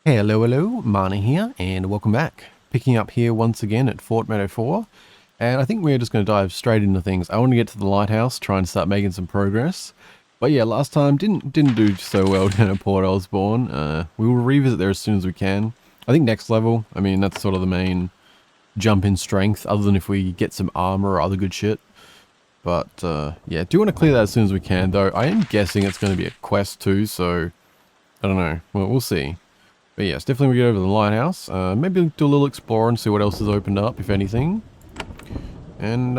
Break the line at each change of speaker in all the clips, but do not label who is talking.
Hello, Mana here, and welcome back. Picking up here once again at Fort Meadow 4, and I think we're just going to dive straight into things. I want to get to the lighthouse, try and start making some progress. But yeah, last time didn't do so well down at Port Osborne. We will revisit there as soon as we can. I think next level, I mean, that's sort of the main jump in strength, other than if we get some armor or other good shit. But yeah, do want to clear that as soon as we can, though. I am guessing it's going to be a quest too, so I don't know. Well, we'll see. But yes, definitely we get over to the lighthouse. Maybe do a little explore and see what else has opened up, if anything. And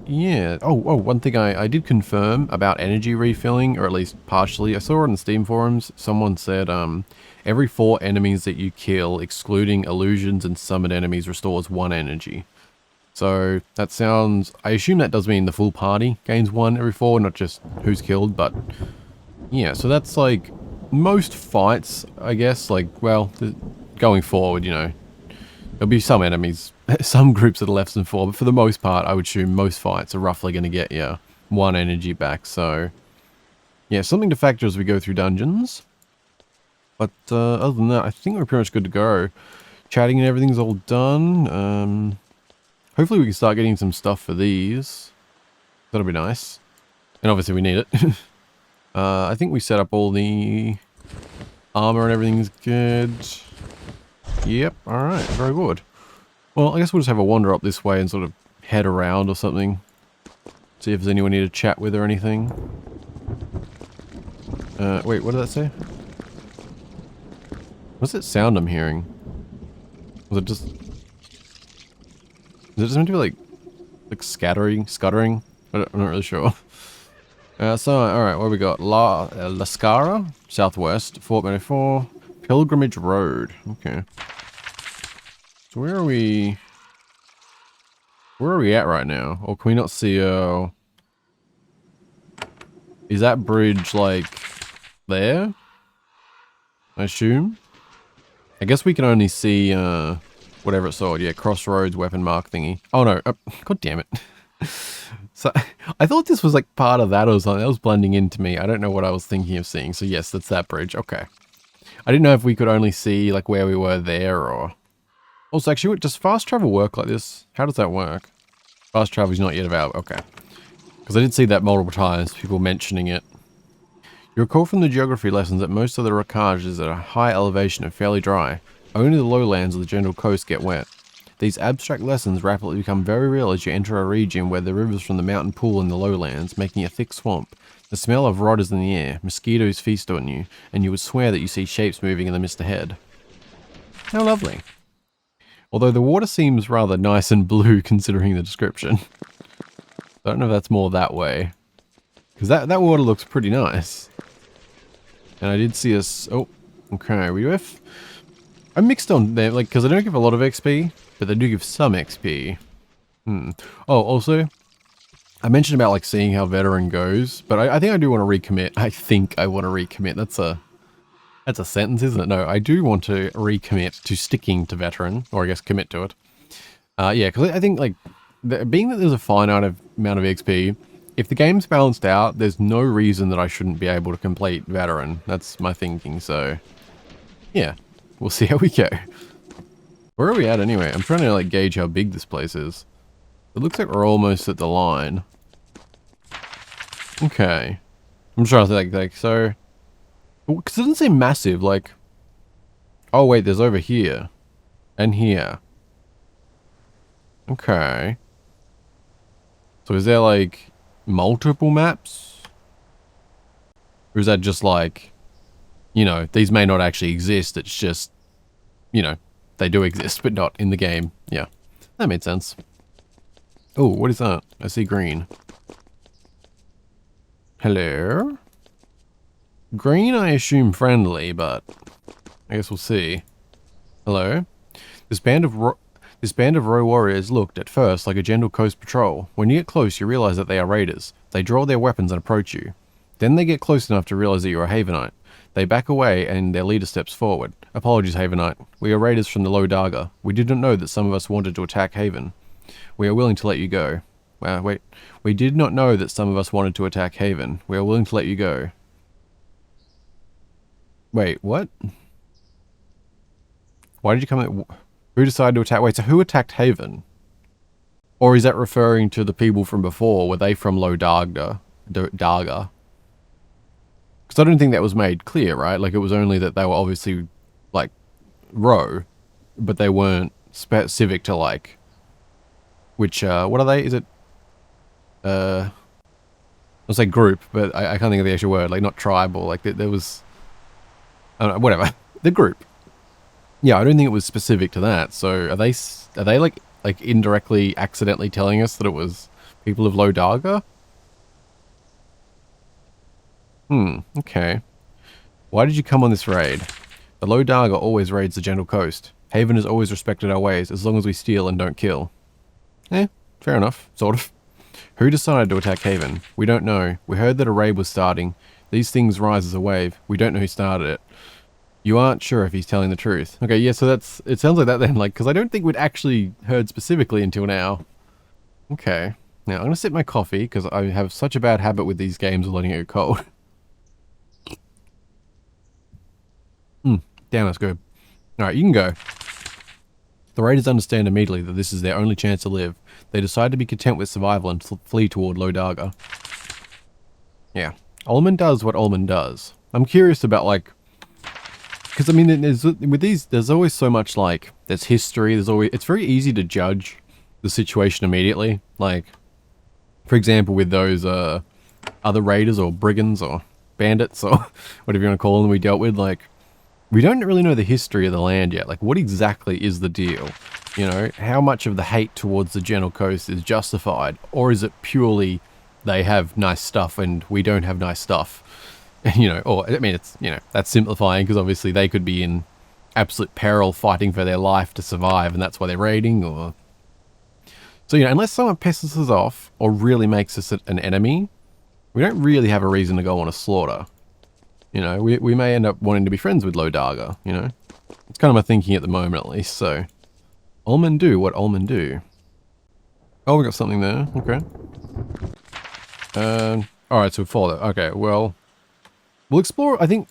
yeah. Oh, one thing I did confirm about energy refilling, or at least partially. I saw it on the Steam forums. Someone said every 4 enemies that you kill, excluding illusions and summoned enemies, restores 1 energy. So that sounds... I assume that does mean the full party gains 1 every 4, not just who's killed, but... yeah, so that's like... most fights, I guess, like, well, going forward, you know, there'll be some enemies, some groups that are less than 4, but for the most part, I would assume most fights are roughly going to get you 1 energy back, so, yeah, something to factor as we go through dungeons. But, other than that, I think we're pretty much good to go. Chatting and everything's all done. Hopefully we can start getting some stuff for these. That'll be nice. And obviously we need it. I think we set up all the armor and everything's good. Yep, alright, very good. Well, I guess we'll just have a wander up this way and sort of head around or something. See if there's anyone here to chat with or anything. Wait, what did that say? What's that sound I'm hearing? Was it just... is it just meant to be like scuttering? I'm not really sure. So, alright, what have we got? Lascara, southwest, Fort Meadow 4, Pilgrimage Road. Okay. So where are we at right now? Or can we not see, is that bridge, like, there? I assume? I guess we can only see, whatever it's called. Yeah, Crossroads weapon mark thingy. Oh no, god damn it. So, I thought this was like part of that or something. That was blending into me. I don't know what I was thinking of seeing. So yes, that's that bridge. Okay. I didn't know if we could only see like where we were there or... also, actually, does fast travel work like this? How does that work? Fast travel is not yet available. Okay. Because I did see that multiple times, people mentioning it. You recall from the geography lessons that most of the Rocage is at a high elevation and fairly dry. Only the lowlands of the general coast get wet. These abstract lessons rapidly become very real as you enter a region where the rivers from the mountain pool in the lowlands, making a thick swamp. The smell of rot is in the air, mosquitoes feast on you, and you would swear that you see shapes moving in the mist ahead. How lovely. Although the water seems rather nice and blue considering the description. I don't know if that's more that way. Because that water looks pretty nice. And I did see us... oh, okay, we with... I mixed on there, like, because I don't give a lot of XP, but they do give some XP. Oh, also, I mentioned about, like, seeing how veteran goes, but I think I do want to recommit. I think I want to recommit. That's a sentence, isn't it? No, I do want to recommit to sticking to veteran, or I guess commit to it. Yeah, because I think, like, being that there's a finite amount of XP, if the game's balanced out, there's no reason that I shouldn't be able to complete veteran. That's my thinking, so, yeah. We'll see how we go. Where are we at anyway? I'm trying to like gauge how big this place is. It looks like we're almost at the line. Okay. I'm trying to think like so. Because it doesn't seem massive. Like, oh wait, there's over here and here. Okay. So is there like multiple maps, or is that just like, you know, these may not actually exist, it's just, you know, they do exist, but not in the game. Yeah, that made sense. Oh, what is that? I see green. Hello? Green, I assume friendly, but I guess we'll see. Hello? This band of row warriors looked, at first, like a gentle coast patrol. When you get close, you realize that they are raiders. They draw their weapons and approach you. Then they get close enough to realize that you're a Havenite. They back away and their leader steps forward. Apologies, Havenite. We are raiders from the Low Darga. We did not know that some of us wanted to attack Haven. We are willing to let you go. Wait. We did not know that some of us wanted to attack Haven. We are willing to let you go. Wait, what? Why did you come? Who decided to attack? Wait, so who attacked Haven? Or is that referring to the people from before? Were they from Low Darga? Darga? Because I don't think that was made clear, right? Like, it was only that they were obviously, like, Row, but they weren't specific to, like, which, what are they? Is it, I'll say group, but I can't think of the actual word. Like, not tribe, or, like, there was, I don't know, whatever. The group. Yeah, I don't think it was specific to that. So, are they, like indirectly, accidentally telling us that it was people of Low Darga? Okay. Why did you come on this raid? The Low Darga always raids the Gentle Coast. Haven has always respected our ways, as long as we steal and don't kill. Fair enough, sort of. Who decided to attack Haven? We don't know. We heard that a raid was starting. These things rise as a wave. We don't know who started it. You aren't sure if he's telling the truth. Okay, yeah, so it sounds like that then, like, because I don't think we'd actually heard specifically until now. Okay. Now, I'm going to sip my coffee, because I have such a bad habit with these games of letting it go cold. Damn, that's good. Alright, you can go. The raiders understand immediately that this is their only chance to live. They decide to be content with survival and flee toward Low Darga. Yeah. Olman does what Olman does. I'm curious about, like, because, I mean, with these, there's always so much, like, there's history, it's very easy to judge the situation immediately. Like, for example, with those, other raiders or brigands or bandits or whatever you want to call them we dealt with, like, we don't really know the history of the land yet. Like, what exactly is the deal? You know, how much of the hate towards the Gentle Coast is justified? Or is it purely they have nice stuff and we don't have nice stuff? You know, or, I mean, it's, you know, that's simplifying because obviously they could be in absolute peril fighting for their life to survive and that's why they're raiding, or... So, you know, unless someone pisses us off or really makes us an enemy, we don't really have a reason to go on a slaughter. You know, we may end up wanting to be friends with Low Darga, you know? It's kind of my thinking at the moment, at least, so... Olman do what Olman do. Oh, we got something there. Okay. Alright, so we follow that. Okay, well... We'll explore, I think...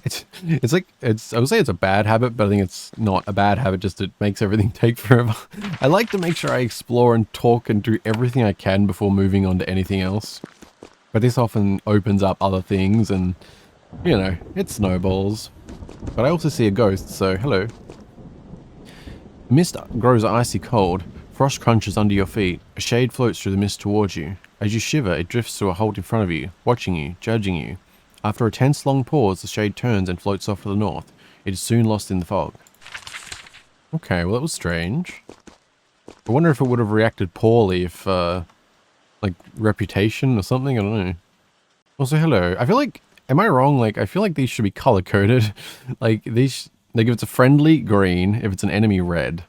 It's like, I would say it's a bad habit, but I think it's not a bad habit, just it makes everything take forever. I like to make sure I explore and talk and do everything I can before moving on to anything else. But this often opens up other things and... You know, it snowballs. But I also see a ghost, so hello. Mist grows icy cold. Frost crunches under your feet. A shade floats through the mist towards you. As you shiver, it drifts to a halt in front of you, watching you, judging you. After a tense long pause, the shade turns and floats off to the north. It is soon lost in the fog. Okay, well that was strange. I wonder if it would have reacted poorly if, like, reputation or something, I don't know. Also, hello. I feel like... Am I wrong? Like, I feel like these should be color-coded. Like, these... Like, if it's a friendly, green. If it's an enemy, red.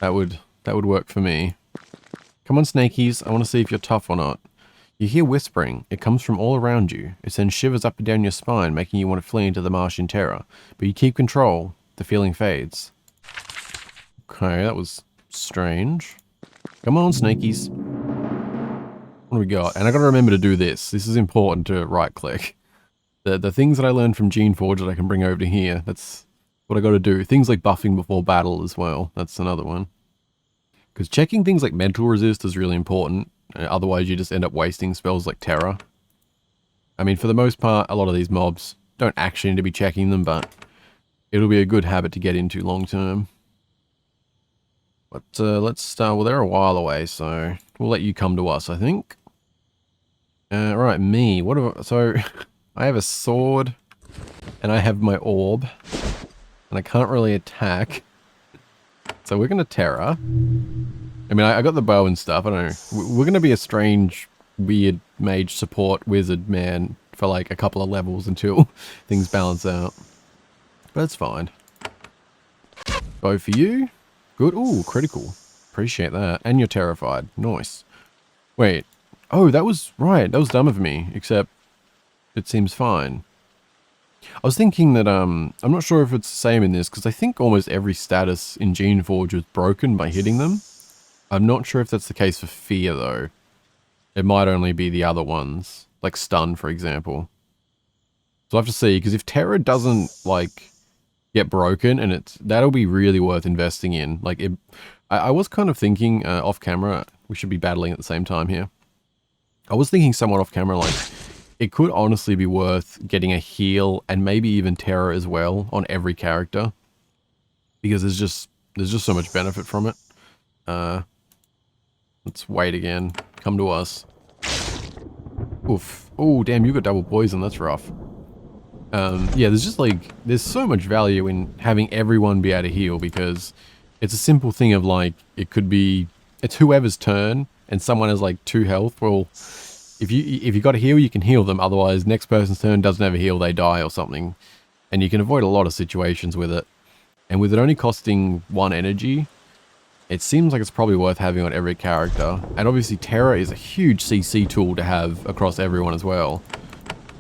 That would work for me. Come on, snakies. I want to see if you're tough or not. You hear whispering. It comes from all around you. It sends shivers up and down your spine, making you want to flee into the marsh in terror. But you keep control. The feeling fades. Okay, that was strange. Come on, snakies. What do we got? And I gotta remember to do this. This is important to right-click. The things that I learned from Geneforge that I can bring over to here, that's what I gotta do. Things like buffing before battle as well. That's another one. Because checking things like mental resist is really important. Otherwise you just end up wasting spells like Terror. I mean, for the most part, a lot of these mobs don't actually need to be checking them, but it'll be a good habit to get into long term. But let's start, well, they're a while away, so we'll let you come to us, I think. Right, me. What have I, so... I have a sword, and I have my orb, and I can't really attack. So we're going to Terror. I mean, I got the bow and stuff, I don't know. We're going to be a strange, weird mage support wizard man for like a couple of levels until things balance out. But it's fine. Bow for you. Good. Ooh, critical. Appreciate that. And you're terrified. Nice. Wait. Oh, that was right. That was dumb of me, except... It seems fine. I was thinking that, I'm not sure if it's the same in this, because I think almost every status in Geneforge was broken by hitting them. I'm not sure if that's the case for Fear, though. It might only be the other ones, like Stun, for example. So I'll have to see, because if Terror doesn't, like, get broken, and that'll be really worth investing in. Like, I was kind of thinking off camera, we should be battling at the same time here. I was thinking somewhat off camera, like, it could honestly be worth getting a heal and maybe even terror as well on every character, because there's just so much benefit from it. Let's wait again. Come to us. Oof. Oh, damn, you got double poison. That's rough. Yeah, there's just like, there's so much value in having everyone be able to heal, because it's a simple thing of like, it could be, it's whoever's turn and someone has like 2 health. Well, if you got to heal, you can heal them. Otherwise, next person's turn doesn't have a heal, they die or something. And you can avoid a lot of situations with it. And with it only costing 1 energy, it seems like it's probably worth having on every character. And obviously Terror is a huge CC tool to have across everyone as well.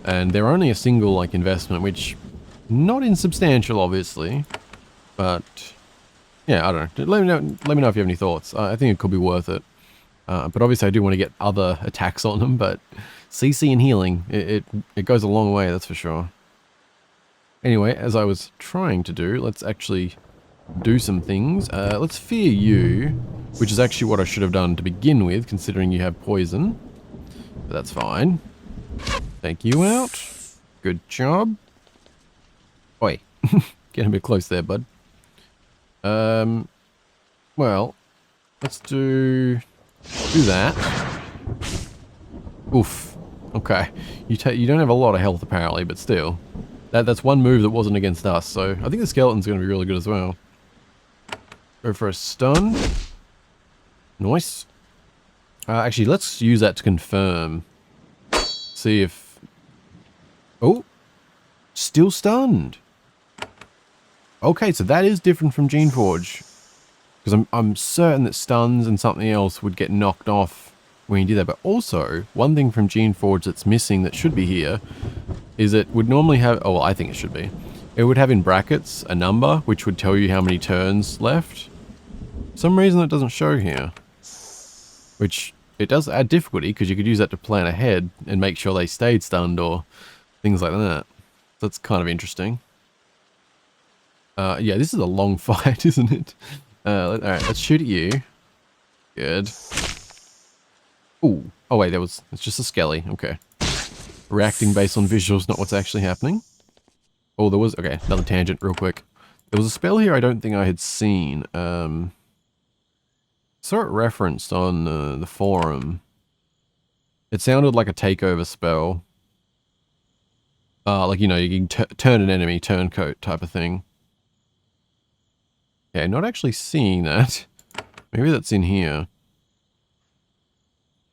And they're only a single like investment, which not insubstantial obviously. But yeah, I don't know. Let me know if you have any thoughts. I think it could be worth it. But obviously I do want to get other attacks on them, but CC and healing, it goes a long way, that's for sure. Anyway, as I was trying to do, let's actually do some things. Let's fear you, which is actually what I should have done to begin with, considering you have poison. But that's fine. Take you out. Good job. Oi. Getting a bit close there, bud. Well, let's do that. Oof. Okay. You don't have a lot of health apparently, but still. That's one move that wasn't against us, so I think the skeleton's going to be really good as well. Go for a stun. Nice. Actually, let's use that to confirm. See if... Oh! Still stunned! Okay, so that is different from Geneforge. Because I'm certain that stuns and something else would get knocked off when you do that. But also, one thing from Geneforge that's missing that should be here is it would normally have... Oh, well, I think it should be. It would have in brackets a number, which would tell you how many turns left. For some reason that doesn't show here. Which, it does add difficulty, because you could use that to plan ahead and make sure they stayed stunned or things like that. So that's kind of interesting. Yeah, this is a long fight, isn't it? Alright, let's shoot at you. Good. Ooh. Oh wait, it's just a skelly. Okay. Reacting based on visuals, not what's actually happening. Oh, there was... Okay, another tangent real quick. There was a spell here I don't think I had seen. Saw it referenced on the forum. It sounded like a takeover spell. Like, you know, you can turn an enemy, turncoat type of thing. Yeah, not actually seeing that. Maybe that's in here.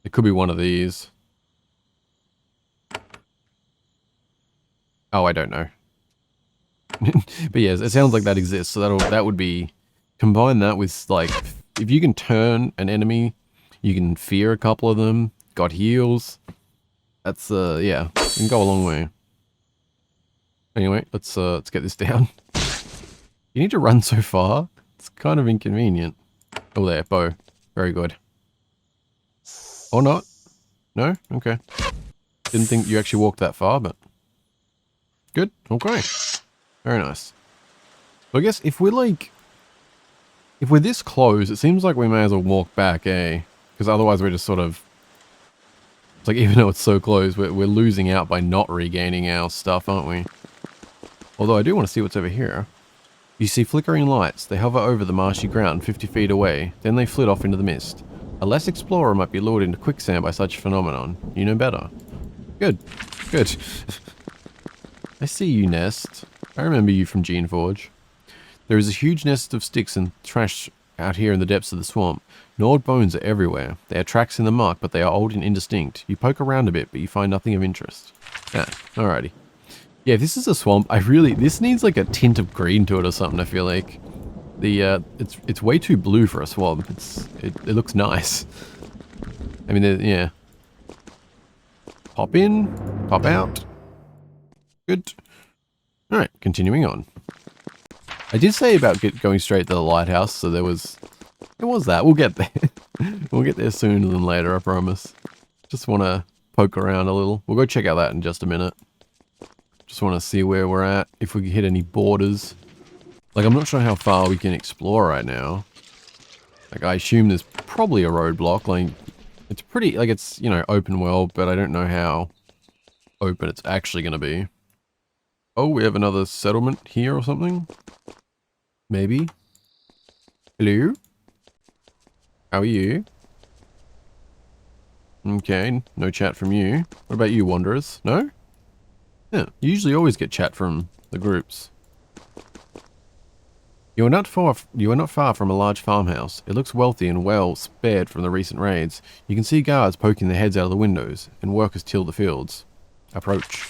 It could be one of these. Oh, I don't know. But yes, it sounds like that exists, so that would be... Combine that with, like, if you can turn an enemy, you can fear a couple of them, got heals. That's, yeah, it can go a long way. Anyway, let's get this down. You need to run so far. It's kind of inconvenient. Oh, there, bow. Very good. Or not. No? Okay. Didn't think you actually walked that far, but... Good. Okay. Very nice. So I guess if we're like... If we're this close, it seems like we may as well walk back, eh? Because otherwise we're just sort of... It's like, even though it's so close, we're losing out by not regaining our stuff, aren't we? Although I do want to see what's over here. You see flickering lights. They hover over the marshy ground 50 feet away. Then they flit off into the mist. A less explorer might be lured into quicksand by such a phenomenon. You know better. Good. Good. I see you, Nest. I remember you from Geneforge. There is a huge nest of sticks and trash out here in the depths of the swamp. Gnawed bones are everywhere. They are tracks in the muck, but they are old and indistinct. You poke around a bit, but you find nothing of interest. Ah, alrighty. Yeah, if this is a swamp, this needs like a tint of green to it or something, I feel like. It's way too blue for a swamp. It looks nice. I mean, yeah. Pop in, pop out. Good. Alright, continuing on. I did say about going straight to the lighthouse, so there was that. We'll get there. We'll get there sooner than later, I promise. Just want to poke around a little. We'll go check out that in just a minute. Just want to see where we're at, if we can hit any borders. Like, I'm not sure how far we can explore right now. Like, I assume there's probably a roadblock. Like, it's pretty, like, it's, you know, open world, but I don't know how open it's actually going to be. Oh, we have another settlement here or something? Maybe? Hello? How are you? Okay, no chat from you. What about you, Wanderers? No? Yeah, you usually always get chat from the groups. You are not far from a large farmhouse. It looks wealthy and well spared from the recent raids. You can see guards poking their heads out of the windows, and workers till the fields. Approach.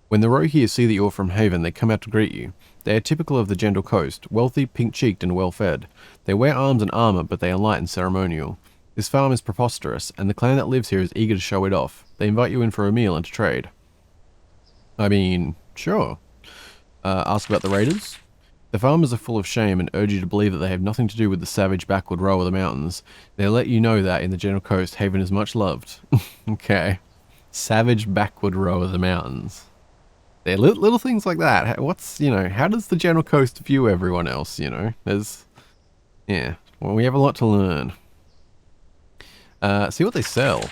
When the row here see that you are from Haven, they come out to greet you. They are typical of the Gentle Coast, wealthy, pink-cheeked, and well-fed. They wear arms and armor, but they are light and ceremonial. This farm is preposterous, and the clan that lives here is eager to show it off. They invite you in for a meal and to trade. I mean, sure. Ask about the raiders? The farmers are full of shame and urge you to believe that they have nothing to do with the savage backward row of the mountains. They let you know that in the Gentle Coast, Haven is much loved. Okay. Savage backward row of the mountains. They're little things like that. What's, you know, how does the Gentle Coast view everyone else, you know? There's, yeah. Well, we have a lot to learn. See what they sell.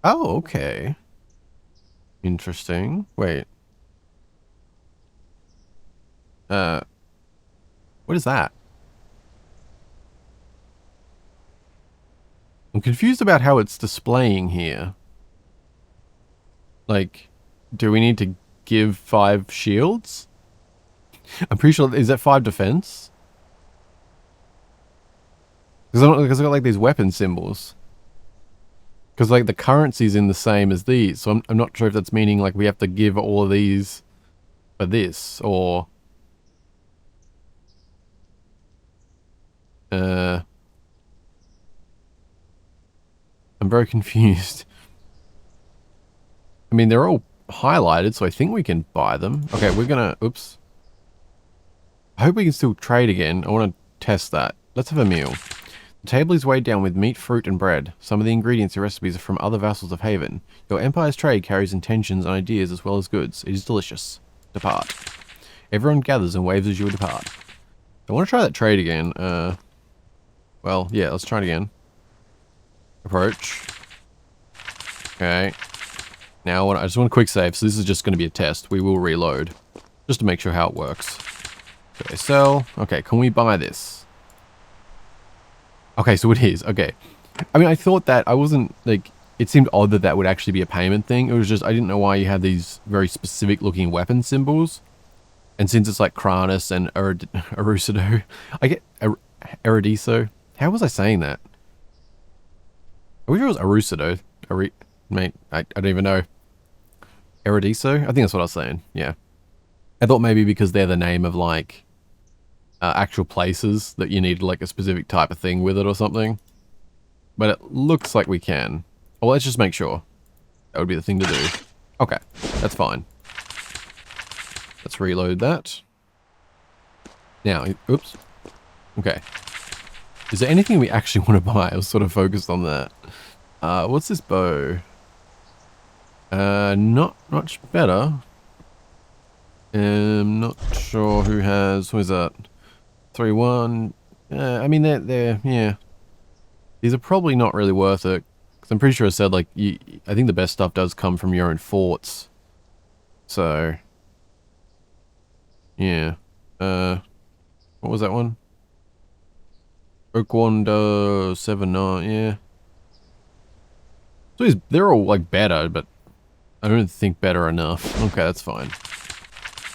Oh, okay. Interesting. Wait. What is that? I'm confused about how it's displaying here. Like, do we need to give 5 shields? I'm pretty sure, is that 5 defense? Because I got like these weapon symbols. Because like the currency's in the same as these, so I'm not sure if that's meaning like we have to give all of these for this, or... I'm very confused. I mean, they're all highlighted, so I think we can buy them. Okay, we're gonna... Oops. I hope we can still trade again. I want to test that. Let's have a meal. The table is weighed down with meat, fruit, and bread. Some of the ingredients and recipes are from other vassals of Haven. Your empire's trade carries intentions and ideas as well as goods. It is delicious. Depart. Everyone gathers and waves as you depart. I want to try that trade again. Well, yeah, let's try it again. Approach. Okay. Now, I just want a quick save, so this is just going to be a test. We will reload. Just to make sure how it works. Okay, sell. Okay, can we buy this? Okay, so it is. Okay. I mean, I thought that I wasn't, like, it seemed odd that that would actually be a payment thing. It was just, I didn't know why you had these very specific looking weapon symbols. And since it's like Kranus and Erucido, I get Erodiso. How was I saying that? I wish it was Erucido. Mate, I don't even know. Erodiso? I think that's what I was saying. Yeah. I thought maybe because they're the name of like actual places that you need like a specific type of thing with it or something. But it looks like we can. Well, let's just make sure. That would be the thing to do. Okay, that's fine. Let's reload that. Now, oops. Okay. Is there anything we actually want to buy? I was sort of focused on that. What's this bow? Not much better. Not sure who has, what is that? 3-1. I mean, they're, yeah. These are probably not really worth it. Because I'm pretty sure I said, like, I think the best stuff does come from your own forts. So, yeah. What was that one? Oakwanda 7-9, yeah. So they're all, like, better, but I don't think better enough. Okay, that's fine.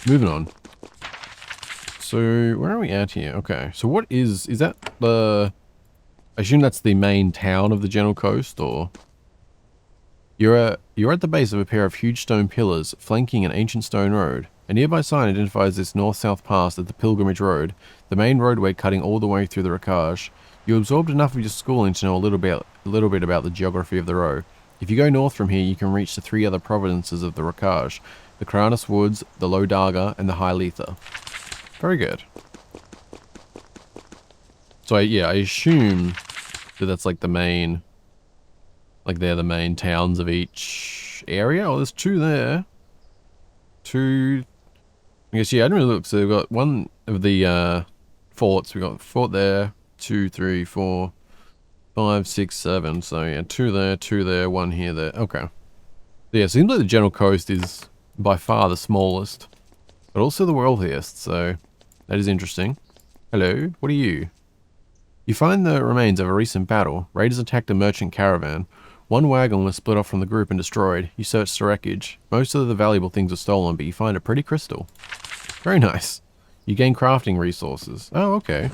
Moving on. So, where are we at here? Okay, so what is that the... I assume that's the main town of the Gentle Coast, or... You're at the base of a pair of huge stone pillars, flanking an ancient stone road. A nearby sign identifies this north-south pass as the Pilgrimage Road, the main roadway cutting all the way through the Rakaj. You absorbed enough of your schooling to know a little bit about the geography of the road. If you go north from here, you can reach the 3 other provinces of the Rakaj, the Kranus Woods, the Low Darga, and the High Letha. Very good. So, yeah, I assume that that's like the main... Like, they're the main towns of each area? Oh, there's 2 there. 2... I guess, yeah, I didn't really look. So we've got one of the forts. We've got a fort there, 2, 3, 4, 5, 6, 7. So yeah, 2 there, 1 here, there. Okay. So, yeah, it seems like the general coast is by far the smallest, but also the wealthiest. So that is interesting. Hello, what are you? You find the remains of a recent battle. Raiders attacked a merchant caravan. One wagon was split off from the group and destroyed. You search the wreckage. Most of the valuable things are stolen, but you find a pretty crystal. Very nice. You gain crafting resources. Oh, okay.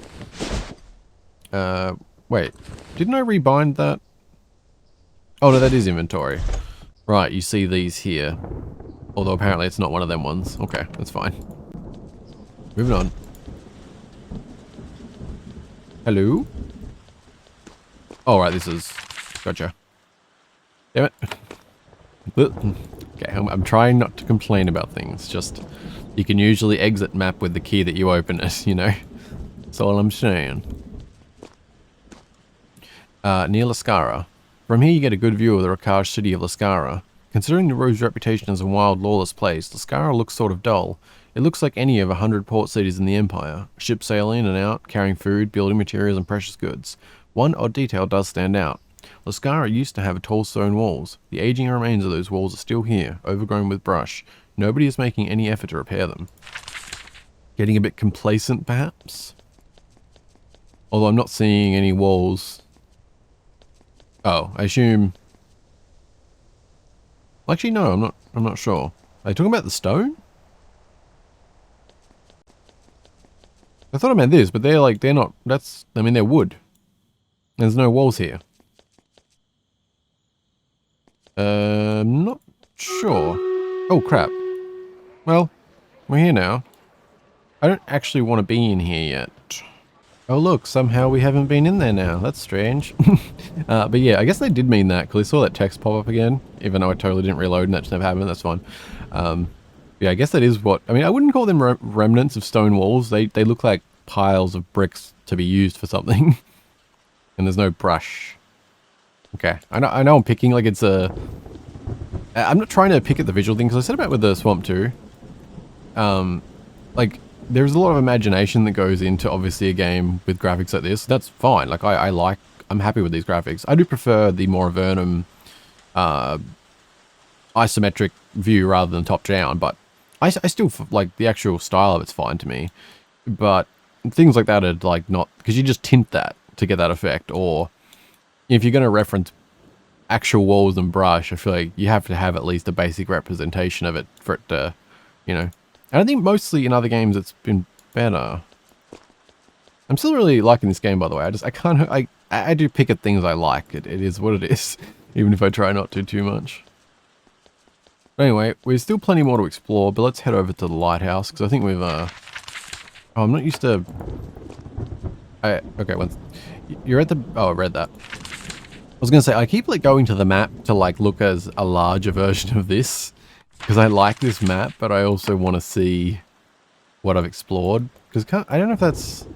Wait. Didn't I rebind that? Oh, no, that is inventory. Right, you see these here. Although apparently it's not one of them ones. Okay, that's fine. Moving on. Hello? Oh, right, this is... Gotcha. Damn it. Okay, I'm trying not to complain about things. Just, you can usually exit map with the key that you open it, you know? That's all I'm saying. Near Lascara. From here you get a good view of the Rakaj city of Lascara. Considering the road's reputation as a wild, lawless place, Lascara looks sort of dull. It looks like any of 100 port cities in the Empire. Ships sail in and out, carrying food, building materials and precious goods. One odd detail does stand out. Lascara used to have tall stone walls. The aging remains of those walls are still here, overgrown with brush. Nobody is making any effort to repair them. Getting a bit complacent, perhaps? Although I'm not seeing any walls. Oh, I assume... Well, actually, no, I'm not sure. Are they talking about the stone? I thought I meant this, but they're not, I mean, they're wood. There's no walls here. Not sure. Oh, crap. Well, we're here now. I don't actually want to be in here yet. Oh, look, somehow we haven't been in there now. That's strange. But yeah, I guess they did mean that, because I saw that text pop up again, even though I totally didn't reload and that just never happened. That's fine. Yeah, I guess that is what... I mean, I wouldn't call them remnants of stone walls. They look like piles of bricks to be used for something. And there's no brush. Okay, I know I'm picking, like, it's a... I'm not trying to pick at the visual thing, because I said about with the Swamp 2. Like, there's a lot of imagination that goes into, obviously, a game with graphics like this. That's fine. Like, I'm happy with these graphics. I do prefer the more Vernum, isometric view rather than top-down, but I still, like, the actual style of it's fine to me. But things like that are, like, not... Because you just tint that to get that effect, or if you're going to reference actual walls and brush, I feel like you have to have at least a basic representation of it for it to, you know... I don't think mostly in other games it's been better. I'm still really liking this game, by the way. I do pick at things I like. It is what it is, even if I try not to too much. But anyway, there's still plenty more to explore, but let's head over to the lighthouse, because I think we've, Oh, I'm not used to... Okay, you're at the... Oh, I read that. I was going to say, I keep, like, going to the map to, like, look as a larger version of this. Because I like this map, but I also want to see what I've explored. Because I don't know if that's...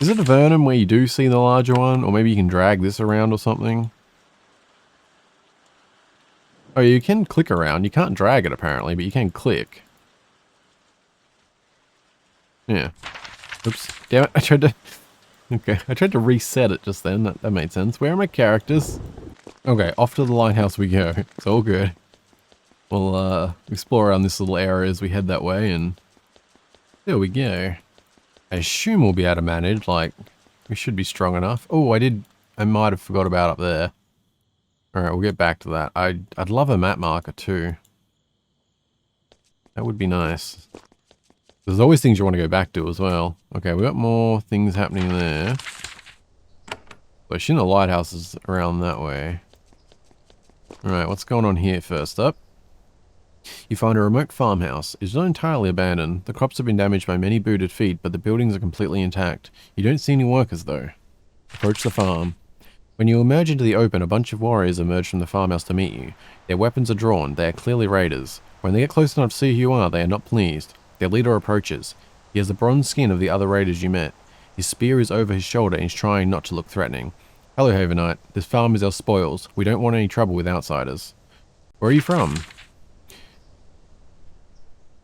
Is it a Vernum where you do see the larger one? Or maybe you can drag this around or something? Oh, you can click around. You can't drag it, apparently, but you can click. Yeah. Oops. Damn it, I tried to... Okay, I tried to reset it just then. That made sense. Where are my characters? Okay, off to the lighthouse we go. It's all good. We'll explore around this little area as we head that way, and there we go. I assume we'll be able to manage, like, we should be strong enough. Oh, I might have forgot about up there. Alright, we'll get back to that. I'd love a map marker too. That would be nice. There's always things you want to go back to as well. Okay, we got more things happening there. So I assume the lighthouse is around that way. Alright, what's going on here first up? You find a remote farmhouse. It's not entirely abandoned. The crops have been damaged by many booted feet, but the buildings are completely intact. You don't see any workers, though. Approach the farm. When you emerge into the open, a bunch of warriors emerge from the farmhouse to meet you. Their weapons are drawn. They are clearly raiders. When they get close enough to see who you are, they are not pleased. Their leader approaches. He has the bronze skin of the other raiders you met. His spear is over his shoulder and he's trying not to look threatening. Hello, Havenite. This farm is our spoils. We don't want any trouble with outsiders. Where are you from?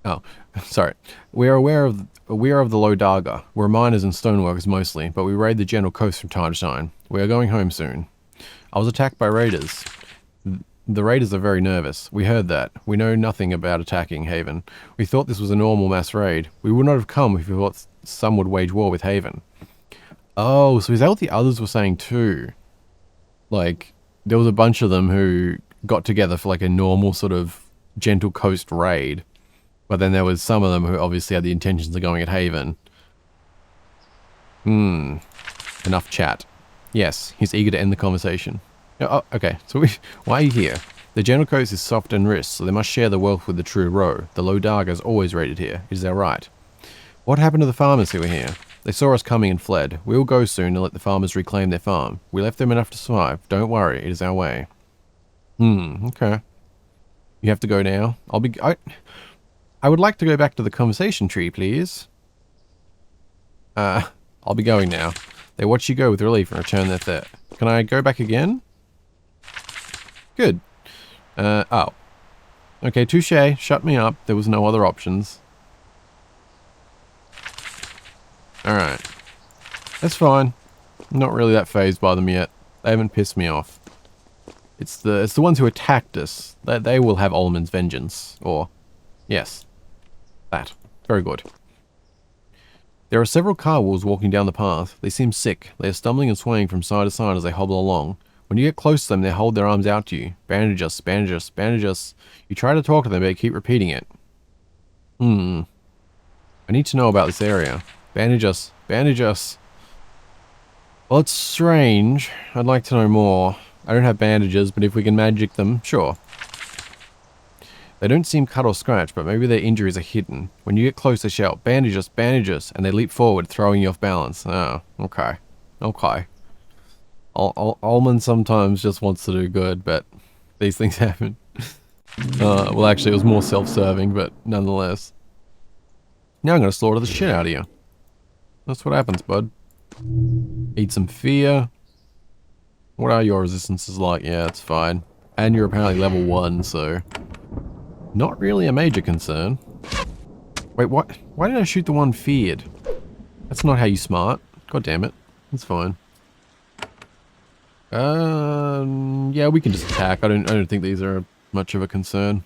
Oh, sorry. We are of the Low Darga. We're miners and stoneworkers mostly, but we raid the general coast from time to time. We are going home soon. I was attacked by raiders. The raiders are very nervous. We heard that. We know nothing about attacking Haven. We thought this was a normal mass raid. We would not have come if we thought some would wage war with Haven. Oh, so is that what the others were saying too? Like, there was a bunch of them who got together for like a normal sort of gentle coast raid. But then there was some of them who obviously had the intentions of going at Haven. Enough chat. Yes, he's eager to end the conversation. Oh, okay, so why are you here? The general coast is soft and rich, so they must share the wealth with the true row. The Low Darga is always raided here. Is that right? What happened to the farmers who were here? They saw us coming and fled. We will go soon and let the farmers reclaim their farm. We left them enough to survive. Don't worry, it is our way. Okay. You have to go now. I would like to go back to the conversation tree, please. I'll be going now. They watch you go with relief and return their threat. Can I go back again? Good. Oh. Okay, touche. Shut me up. There was no other options. Alright. That's fine. I'm not really that fazed by them yet. They haven't pissed me off. It's the ones who attacked us. They will have Olman's vengeance. Or, yes. That. Very good. There are several car wolves walking down the path. They seem sick. They are stumbling and swaying from side to side as they hobble along. When you get close to them, they hold their arms out to you. Bandage us, bandage us, bandage us. You try to talk to them, but they keep repeating it. I need to know about this area. Bandage us, bandage us. Well, it's strange. I'd like to know more. I don't have bandages, but if we can magic them, sure. They don't seem cut or scratched, but maybe their injuries are hidden. When you get close, they shout, bandage us, and they leap forward, throwing you off balance. Oh, okay. Okay. Olman sometimes just wants to do good, but these things happen. Well, actually, it was more self-serving, but nonetheless. Now I'm going to slaughter the shit out of you. That's what happens, bud. Eat some fear. What are your resistances like? Yeah, it's fine. And you're apparently level 1, so... not really a major concern. Wait, what? Why did I shoot the one feared? That's not how you smart. God damn it. That's fine. Yeah, we can just attack. I don't think these are much of a concern.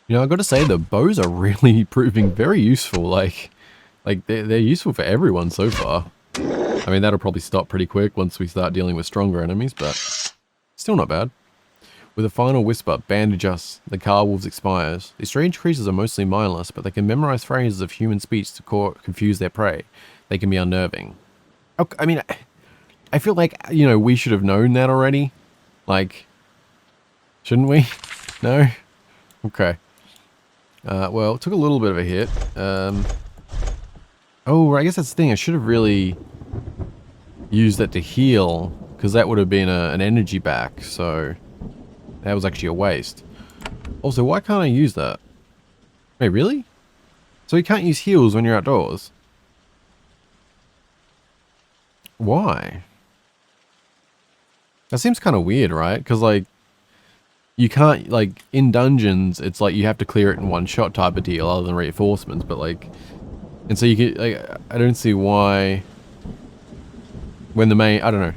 You know, I've got to say, the bows are really proving very useful. Like they're useful for everyone so far. I mean, that'll probably stop pretty quick once we start dealing with stronger enemies, but still not bad. With a final whisper, bandage us, the car wolves expires. These strange creatures are mostly mindless, but they can memorize phrases of human speech to confuse their prey. They can be unnerving. Okay, I mean, I feel like, you know, we should have known that already. Like, shouldn't we? No? Okay. Well, it took a little bit of a hit. Oh, I guess that's the thing. I should have really used that to heal, because that would have been an energy back, so that was actually a waste. Also, why can't I use that? Wait, really? So you can't use heals when you're outdoors? Why? That seems kind of weird, right? Because, like, you can't, like, in dungeons, it's like you have to clear it in one shot type of deal, other than reinforcements, but, like, and so you can, like, I don't see why, when the main, I don't know.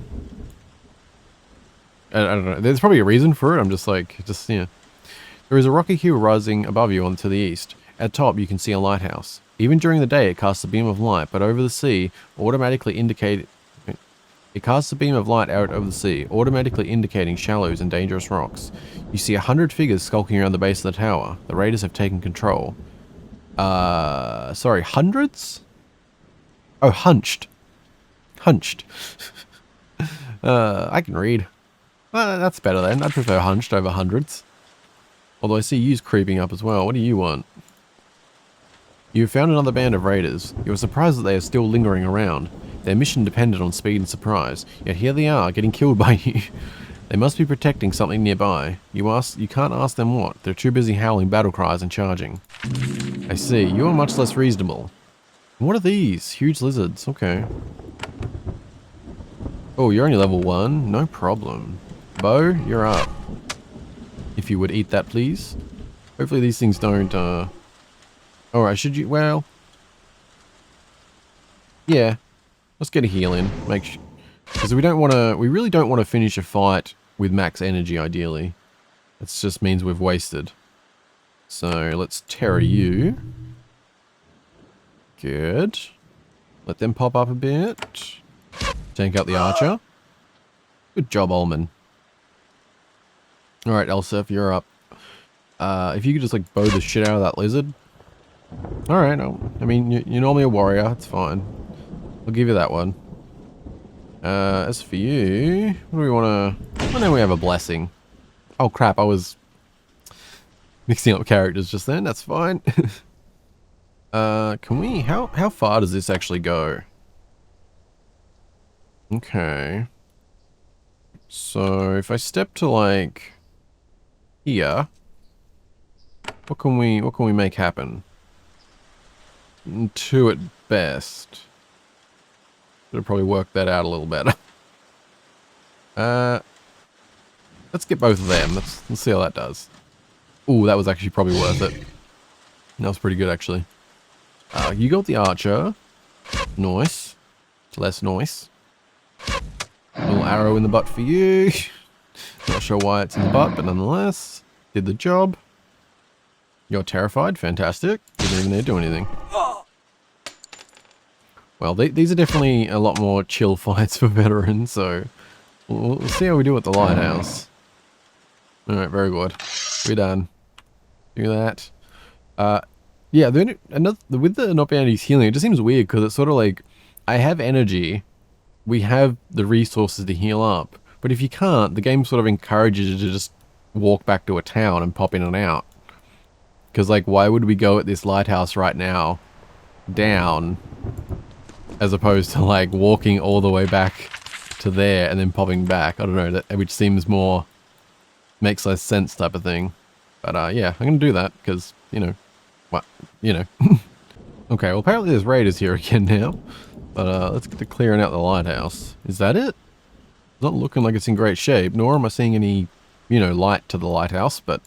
I don't know. There's probably a reason for it. I'm just like, yeah. There is a rocky hill rising above you on to the east. At top, you can see a lighthouse. Even during the day, it casts a beam of light, but over the sea, it casts a beam of light out over the sea, automatically indicating shallows and dangerous rocks. You see 100 figures skulking around the base of the tower. The raiders have taken control. Sorry, hundreds? Oh, hunched. Hunched. I can read. That's better then. I'd prefer hunched over hundreds. Although I see yous creeping up as well. What do you want? You have found another band of raiders. You are surprised that they are still lingering around. Their mission depended on speed and surprise, yet here they are, getting killed by you. They must be protecting something nearby. You can't ask them what. They're too busy howling battle cries and charging. I see. You are much less reasonable. What are these? Huge lizards. Okay. Oh, you're only level 1. No problem. Bo, you're up. If you would eat that, please. Hopefully these things don't, Alright, should you... Well... Yeah. Let's get a heal in. Make sure... Because we really don't want to finish a fight with max energy, ideally. That just means we've wasted. So, let's terror you. Good. Let them pop up a bit. Tank out the archer. Good job, Olman. Alright, Elsef, you're up. If you could just, like, bow the shit out of that lizard. Alright, I mean, you're normally a warrior. It's fine. I'll give you that one. As for you, what do we want to... Well, then we have a blessing. Oh, crap, I was mixing up characters just then. That's fine. Can we... How far does this actually go? Okay. So, if I step to, like... Here... What can we make happen? 2 at best. Should have probably worked that out a little better. Let's get both of them. Let's see how that does. Ooh, that was actually probably worth it. That was pretty good, actually. You got the archer. Nice. It's less nice. Little arrow in the butt for you. Not sure why it's in the butt, but nonetheless, did the job. You're terrified. Fantastic. Didn't even need to do anything. Well, these are definitely a lot more chill fights for veterans, so we'll see how we do at the lighthouse. Alright, very good. We're done. Do that. Yeah, with the not being healing, it just seems weird because it's sort of like, I have energy, we have the resources to heal up, but if you can't, the game sort of encourages you to just walk back to a town and pop in and out. Because, like, why would we go at this lighthouse right now, down, as opposed to, like, walking all the way back to there and then popping back? I don't know, which seems more, makes less sense type of thing. But, yeah, I'm going to do that, because, you know, what, you know. Okay, well, apparently there's raiders here again now. But, let's get to clearing out the lighthouse. Is that it? It's not looking like it's in great shape, nor am I seeing any, you know, light to the lighthouse, but,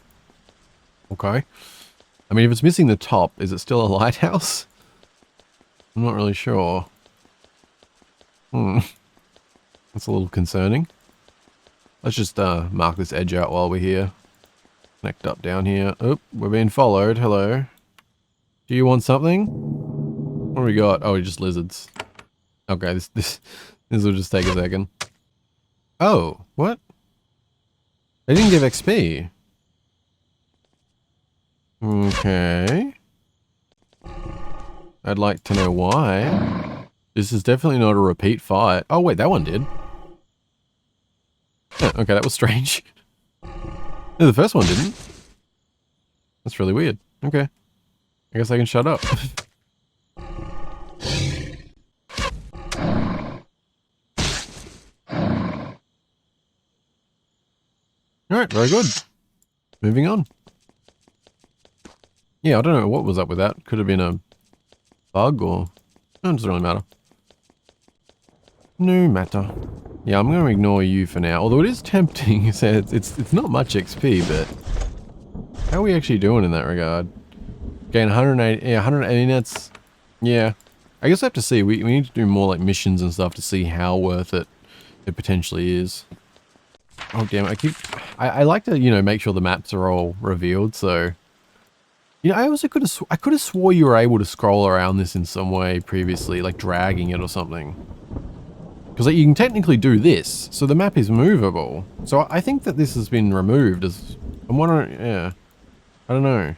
okay. I mean, if it's missing the top, is it still a lighthouse? I'm not really sure. That's a little concerning. Let's just mark this edge out while we're here. Connect up down here. Oh, we're being followed. Hello. Do you want something? What do we got? Oh, just lizards. Okay, this will just take a second. Oh, what? They didn't give XP. Okay. I'd like to know why. This is definitely not a repeat fight. Oh wait, that one did. Yeah, okay, that was strange. No, the first one didn't. That's really weird. Okay. I guess I can shut up. Alright, very good. Moving on. Yeah, I don't know what was up with that. Could have been a bug or... No, it doesn't really matter. No matter. Yeah, I'm going to ignore you for now. Although it is tempting. It's not much XP, but... How are we actually doing in that regard? Gain 180... Yeah, 180 nets. Yeah. I guess I have to see. We need to do more like missions and stuff to see how worth it potentially is. Oh, damn it. I like to, you know, make sure the maps are all revealed, so... You know, I also could have swore you were able to scroll around this in some way previously, like dragging it or something. Because like, you can technically do this, so the map is movable. So I think that this has been removed as... I'm wondering, yeah. I don't know.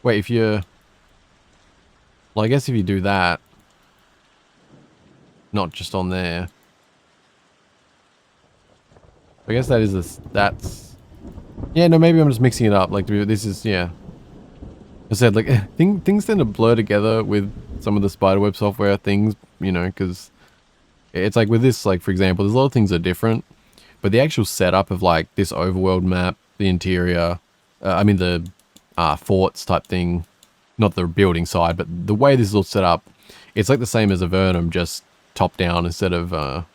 Wait, if you... Well, I guess if you do that... Not just on there. I guess that is this... That's... Yeah, no, maybe I'm just mixing it up. Like, this is... Yeah. I said, like, things tend to blur together with some of the spiderweb software things, you know, because it's like with this, like, for example, there's a lot of things that are different, But the actual setup of like this overworld map, the interior, I mean the forts type thing, not the building side, but the way this is all set up, it's like the same as Avernum, just top down instead of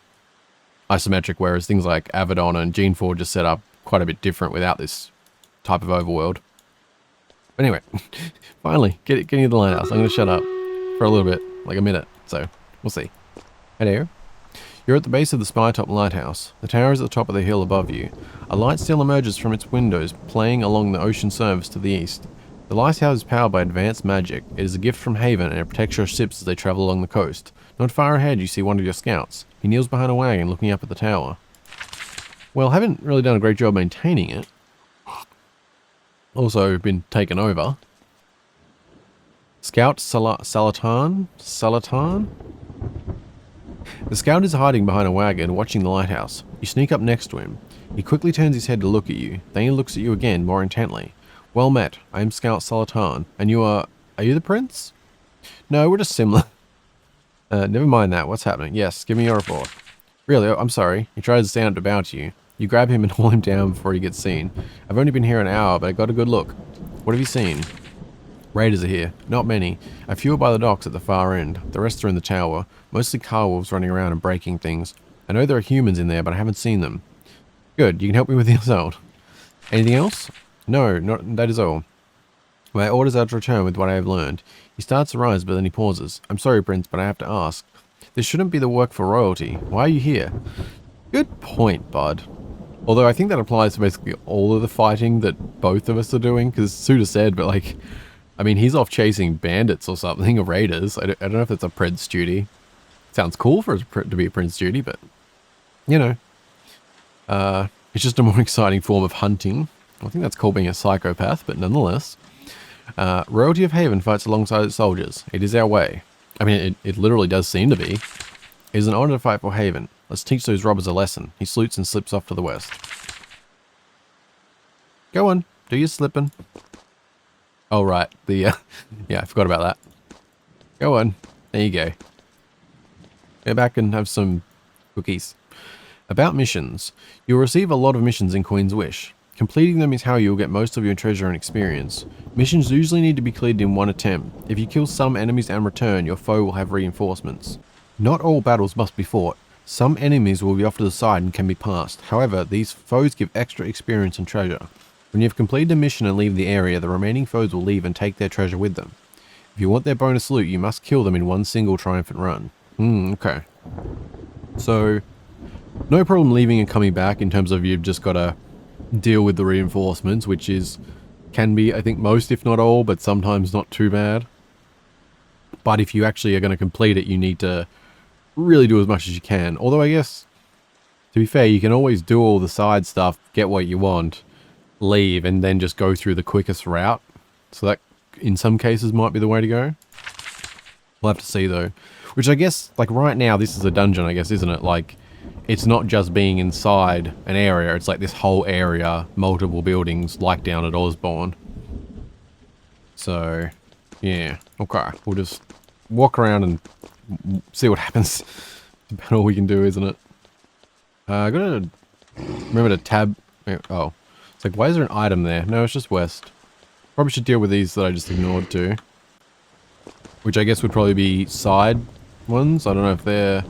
isometric, whereas things like Avedon and Geneforge are set up quite a bit different without this type of overworld. But anyway, finally, getting to the lighthouse. I'm going to shut up for a little bit, like a minute, so we'll see. Hello. You're at the base of the Spiretop Lighthouse. The tower is at the top of the hill above you. A light still emerges from its windows, playing along the ocean surface to the east. The lighthouse is powered by advanced magic. It is a gift from Haven, and it protects your ships as they travel along the coast. Not far ahead, you see one of your scouts. He kneels behind a wagon, looking up at the tower. Well, haven't really done a great job maintaining it. Also been taken over. Scout Salatan? The scout is hiding behind a wagon, watching the lighthouse. You sneak up next to him. He quickly turns his head to look at you. Then he looks at you again, more intently. Well met. I am Scout Salatan. And you are you the prince? No, we're just similar. Never mind that. What's happening? Yes, give me your report. Really? Oh, I'm sorry. He tries to stand up about you. You grab him and haul him down before he gets seen. I've only been here an hour, but I got a good look. What have you seen? Raiders are here. Not many. A few are by the docks at the far end. The rest are in the tower. Mostly carwolves running around and breaking things. I know there are humans in there, but I haven't seen them. Good. You can help me with the assault. Anything else? No, that is all. My orders are to return with what I have learned. He starts to rise, but then he pauses. I'm sorry, Prince, but I have to ask. This shouldn't be the work for royalty. Why are you here? Good point, bud. Although I think that applies to basically all of the fighting that both of us are doing, because Suda said, but like, I mean, he's off chasing bandits or something, or raiders. I don't know if that's a prince duty. Sounds cool for it to be a prince duty, but, you know. It's just a more exciting form of hunting. I think that's called being a psychopath, but nonetheless. Royalty of Haven fights alongside its soldiers. It is our way. I mean, it literally does seem to be. It is an honor to fight for Haven. Let's teach those robbers a lesson. He salutes and slips off to the west. Go on, do your slipping. Oh, right. Yeah, I forgot about that. Go on. There you go. Go back and have some cookies. About missions. You'll receive a lot of missions in Queen's Wish. Completing them is how you'll get most of your treasure and experience. Missions usually need to be cleared in one attempt. If you kill some enemies and return, your foe will have reinforcements. Not all battles must be fought. Some enemies will be off to the side and can be passed. However, these foes give extra experience and treasure. When you've completed a mission and leave the area, the remaining foes will leave and take their treasure with them. If you want their bonus loot, you must kill them in one single triumphant run. Okay. So, no problem leaving and coming back in terms of you've just got to deal with the reinforcements, which can be, I think, most if not all, but sometimes not too bad. But if you actually are going to complete it, you need to really do as much as you can. Although I guess, to be fair, you can always do all the side stuff, get what you want, leave, and then just go through the quickest route. So that, in some cases, might be the way to go. We'll have to see, though. Which I guess, like, right now, this is a dungeon, I guess, isn't it? Like, it's not just being inside an area, it's like this whole area, multiple buildings, like down at Osborne. So, yeah, okay. We'll just walk around and see what happens. That's about all we can do, isn't it? I gotta remember to tab... Oh. It's like, why is there an item there? No, it's just west. Probably should deal with these that I just ignored too. Which I guess would probably be side ones. I don't know if they're...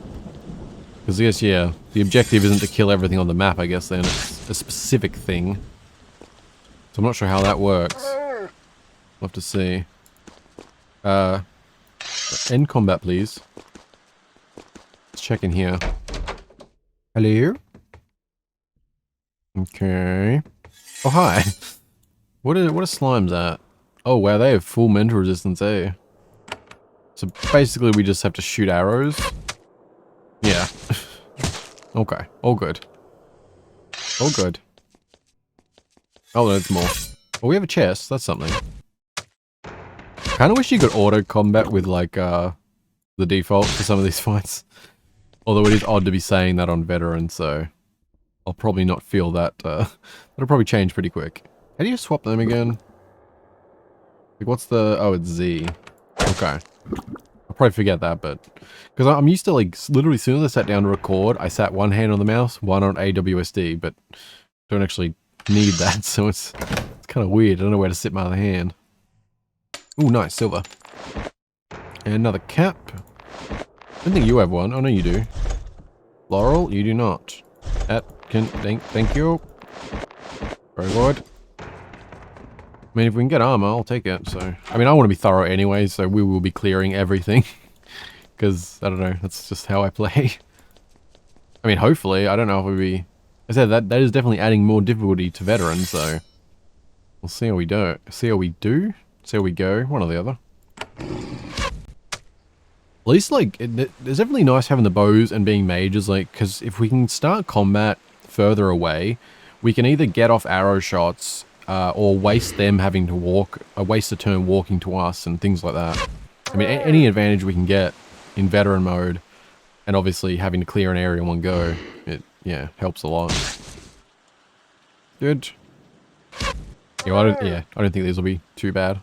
Because I guess, yeah, the objective isn't to kill everything on the map, I guess, then. It's a specific thing. So I'm not sure how that works. We'll have to see. End combat, please. Let's check in here. Hello? Okay. Oh, hi. What are slimes at? Oh, wow, they have full mental resistance, eh? So basically we just have to shoot arrows. Yeah. Okay. All good. All good. Oh, there's more. Oh, we have a chest. That's something. Kinda wish you could auto combat with, like, the default for some of these fights. Although it is odd to be saying that on veteran, so... I'll probably not feel that, that'll probably change pretty quick. How do you swap them again? Like, what's the... Oh, it's Z. Okay. I'll probably forget that, but because I'm used to like literally as soon as I sat down to record, I sat one hand on the mouse, one on AWSD, but don't actually need that, so it's kind of weird. I don't know where to sit my other hand. Ooh, nice silver. And another cap. I don't think you have one. Oh no, you do. Laurel, you do not. Thank you. Very good. I mean, if we can get armor, I'll take it. So, I mean, I want to be thorough anyway, so we will be clearing everything. Because, I don't know, that's just how I play. I mean, hopefully, I don't know if we'll be... I said, that is definitely adding more difficulty to veterans, so... We'll see how we do. See how we go, one or the other. At least, like, it's definitely nice having the bows and being mages, like, because if we can start combat further away, we can either get off arrow shots... or waste them having to waste a turn walking to us and things like that. I mean, any advantage we can get in veteran mode, and obviously having to clear an area in one go, it, yeah, helps a lot. Good. Yeah, I don't think these will be too bad.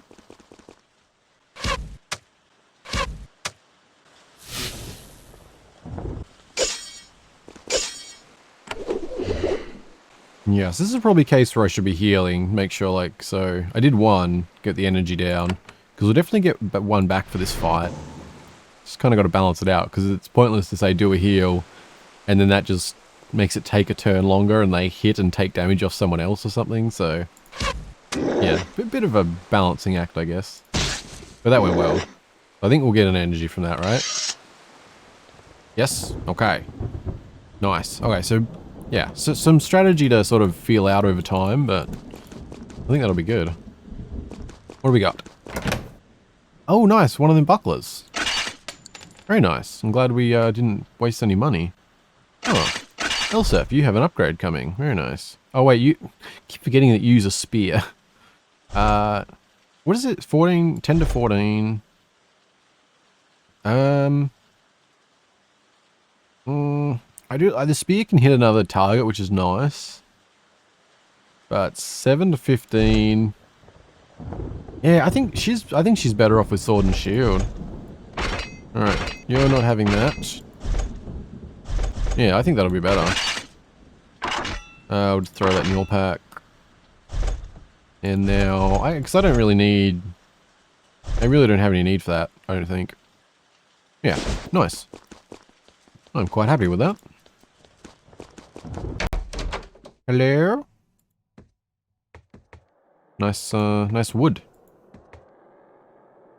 Yes, this is probably a case where I should be healing, make sure, like, so, I did one, get the energy down, because we'll definitely get one back for this fight. Just kind of got to balance it out, because it's pointless to say do a heal, and then that just makes it take a turn longer, and they hit and take damage off someone else or something, so, yeah, bit of a balancing act, I guess. But that went well. I think we'll get an energy from that, right? Yes? Okay. Nice. Okay, so... yeah, so some strategy to sort of feel out over time, but I think that'll be good. What do we got? Oh, nice, one of them bucklers. Very nice. I'm glad we didn't waste any money. Oh, Elsef, you have an upgrade coming. Very nice. Oh wait, you keep forgetting that you use a spear. What is it? 10 to 14. The spear can hit another target, which is nice. But 7 to 15. Yeah, I think she's better off with sword and shield. Alright, you're not having that. Yeah, I think that'll be better. I'll just throw that in your pack. And now, because I don't really need... I really don't have any need for that, I don't think. Yeah, nice. I'm quite happy with that. Hello? Nice, nice wood.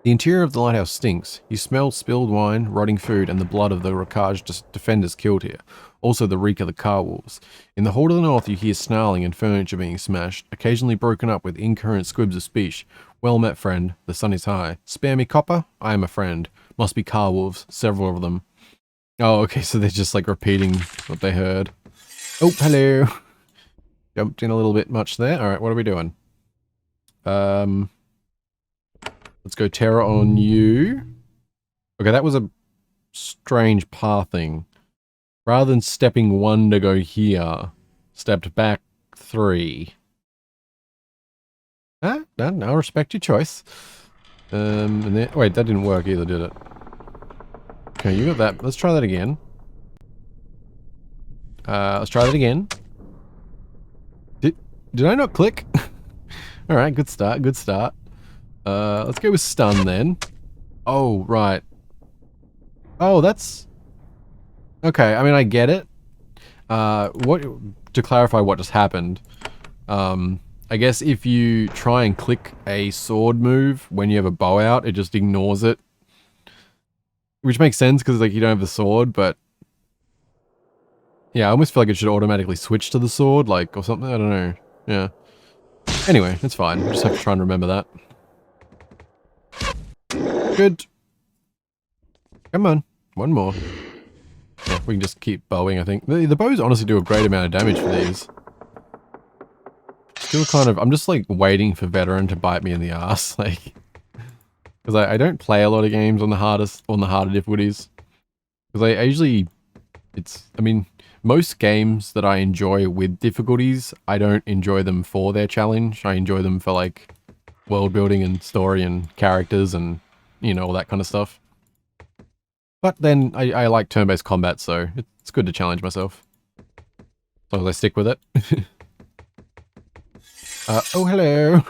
The interior of the lighthouse stinks. You smell spilled wine, rotting food, and the blood of the Rakaj defenders killed here. Also the reek of the car wolves. In the hold of the north you hear snarling and furniture being smashed, occasionally broken up with incoherent squibs of speech. Well met, friend. The sun is high. Spare me copper? I am a friend. Must be car wolves. Several of them. Oh, okay, so they're just like repeating what they heard. Oh, hello. Jumped in a little bit much there. Alright, what are we doing? Let's go Terra on you. Okay, that was a strange pathing. Rather than stepping 1 to go here, stepped back 3. Ah, no, I respect your choice. And then, wait, that didn't work either, did it? Okay, you got that. Let's try that again. Let's try that again. Did I not click? Alright, good start, good start. Let's go with stun then. Oh, right. Oh, that's... okay, I mean, I get it. To clarify what just happened, I guess if you try and click a sword move when you have a bow out, it just ignores it. Which makes sense, because like you don't have the sword, but... yeah, I almost feel like it should automatically switch to the sword, like, or something, I don't know. Yeah. Anyway, it's fine. Just have to try and remember that. Good. Come on. One more. Yeah, we can just keep bowing, I think. The bows honestly do a great amount of damage for these. Still kind of... I'm just like waiting for veteran to bite me in the ass, like... because I don't play a lot of games on the harder difficulties. Because I usually... I mean, most games that I enjoy with difficulties, I don't enjoy them for their challenge. I enjoy them for like world building and story and characters and, you know, all that kind of stuff. But then I like turn-based combat, so it's good to challenge myself. As long as I stick with it. Oh, hello.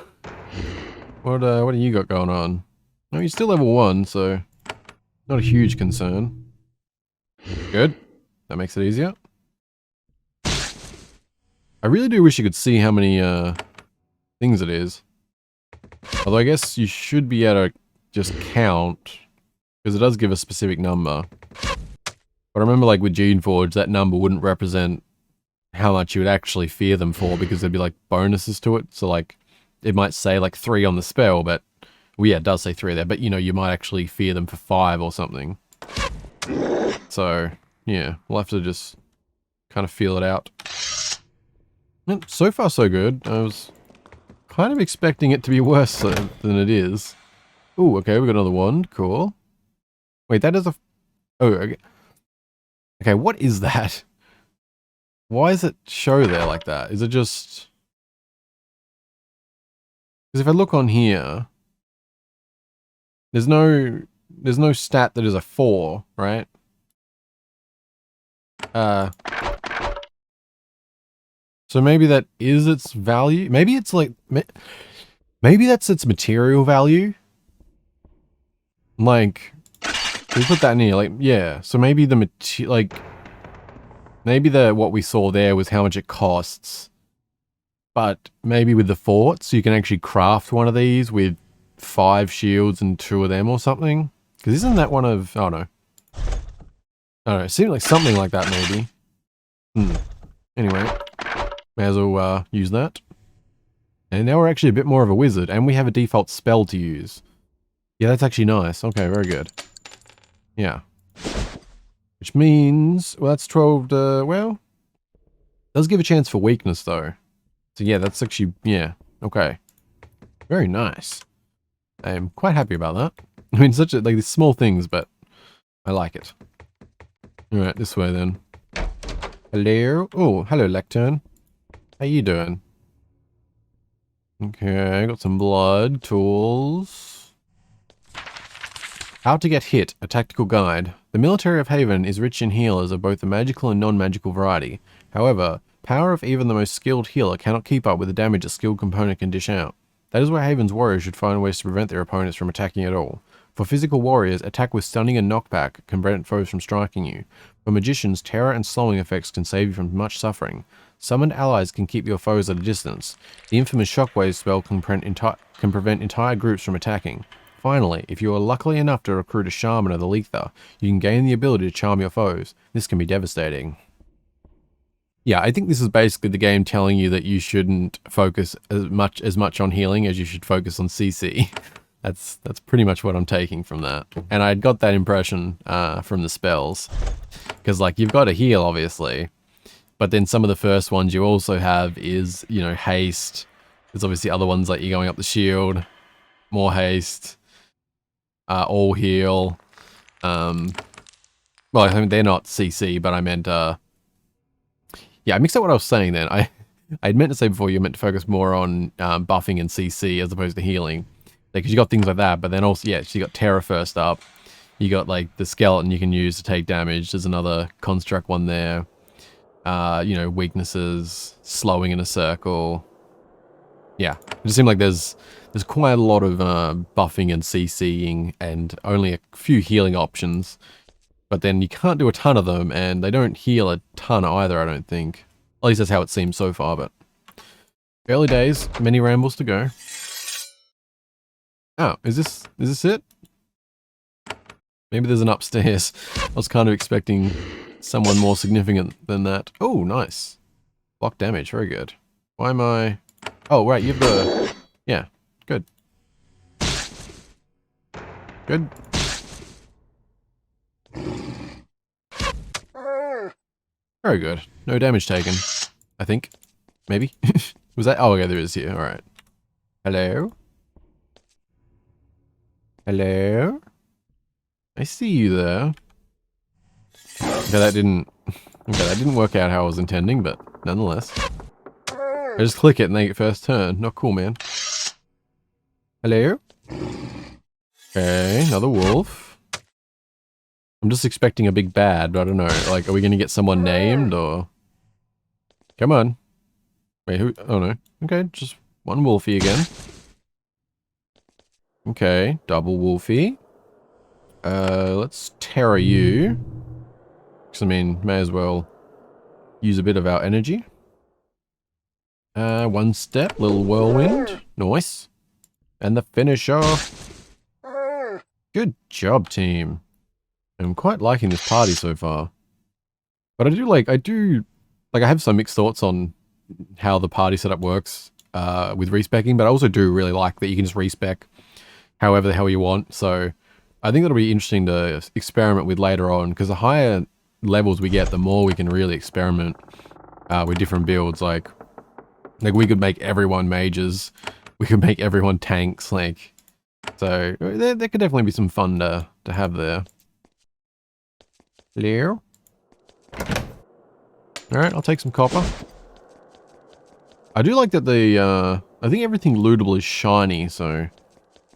What do you got going on? Oh, you're still level 1, so not a huge concern. Good. That makes it easier. I really do wish you could see how many things it is. Although I guess you should be able to just count, because it does give a specific number. But I remember like with Geneforge, that number wouldn't represent how much you would actually fear them for, because there'd be like bonuses to it. So like, it might say like 3 on the spell, but, well yeah, it does say 3 there, but you know, you might actually fear them for 5 or something. So, yeah, we'll have to just kind of feel it out. And so far so good. I was kind of expecting it to be worse than it is. Ooh, okay, we got another wand, cool. Wait, that is a... Oh, okay. Okay, what is that? Why does it show there like that? Is it just... Because if I look on here, there's no stat that is a 4, right? So maybe that is its value? Maybe it's like... Maybe that's its material value? Like... We put that in here, like, yeah. So maybe the maybe what we saw there was how much it costs. But maybe with the forts, you can actually craft one of these with 5 shields and 2 of them or something. Because isn't that one of... Oh, no. I don't know. It seemed like something like that, maybe. Anyway. May as well use that. And now we're actually a bit more of a wizard. And we have a default spell to use. Yeah, that's actually nice. Okay, very good. Yeah. Which means... Well, that's 12... well... Does give a chance for weakness, though. So yeah, that's actually... Yeah. Okay. Very nice. I am quite happy about that. I mean, like, these small things, but I like it. Alright, this way then. Hello? Oh, hello, Lectern. How you doing? Okay, got some blood, tools... How to get hit, a tactical guide. The military of Haven is rich in healers of both the magical and non-magical variety. However, power of even the most skilled healer cannot keep up with the damage a skilled component can dish out. That is where Haven's warriors should find ways to prevent their opponents from attacking at all. For physical warriors, attack with stunning and knockback can prevent foes from striking you. For magicians, terror and slowing effects can save you from much suffering. Summoned allies can keep your foes at a distance. The infamous shockwave spell can prevent entire groups from attacking. Finally, if you are lucky enough to recruit a shaman or the Letha, you can gain the ability to charm your foes. This can be devastating. Yeah, I think this is basically the game telling you that you shouldn't focus as much on healing as you should focus on CC. That's pretty much what I'm taking from that. And I got that impression from the spells. Because, like, you've got to heal, obviously. But then some of the first ones you also have is, you know, haste. There's obviously other ones like you're going up the shield. More haste. All heal. Well, I mean, they're not CC, but I meant, yeah, I mixed up what I was saying then. I'd meant to say before you meant to focus more on buffing and CC as opposed to healing. Because you got things like that, but then also, yeah, so you got Terra first up. You got, like, the skeleton you can use to take damage. There's another construct one there. You know, weaknesses, slowing in a circle. Yeah, it just seemed like there's quite a lot of buffing and CCing and only a few healing options. But then you can't do a ton of them, and they don't heal a ton either, I don't think. At least that's how it seems so far, but... Early days, many rambles to go. Oh, is this it? Maybe there's an upstairs. I was kind of expecting someone more significant than that. Oh, nice. Block damage, very good. Why am I... Oh, right, you have the... Yeah, good. Good. Very good. No damage taken, I think. Maybe? Was that... Oh, okay, there is here. Alright. Hello? Hello? I see you there. Okay, that didn't work out how I was intending, but nonetheless. I just click it and they get first turn. Not cool, man. Hello? Okay, another wolf. I'm just expecting a big bad, but I don't know. Like, are we going to get someone named or... Come on. Wait, who? Oh, no. Okay, just one Wolfie again. Okay, double Wolfie. Let's terror you. Because, I mean, may as well use a bit of our energy. One step, little whirlwind. Nice. And the finisher. Good job, team. I'm quite liking this party so far. But I have some mixed thoughts on how the party setup works with respecking, but I also do really like that you can just respec however the hell you want. So I think that'll be interesting to experiment with later on, because the higher levels we get, the more we can really experiment with different builds. Like we could make everyone mages, we could make everyone tanks, so there could definitely be some fun to have there. Hello? Alright, I'll take some copper. I do like that I think everything lootable is shiny, so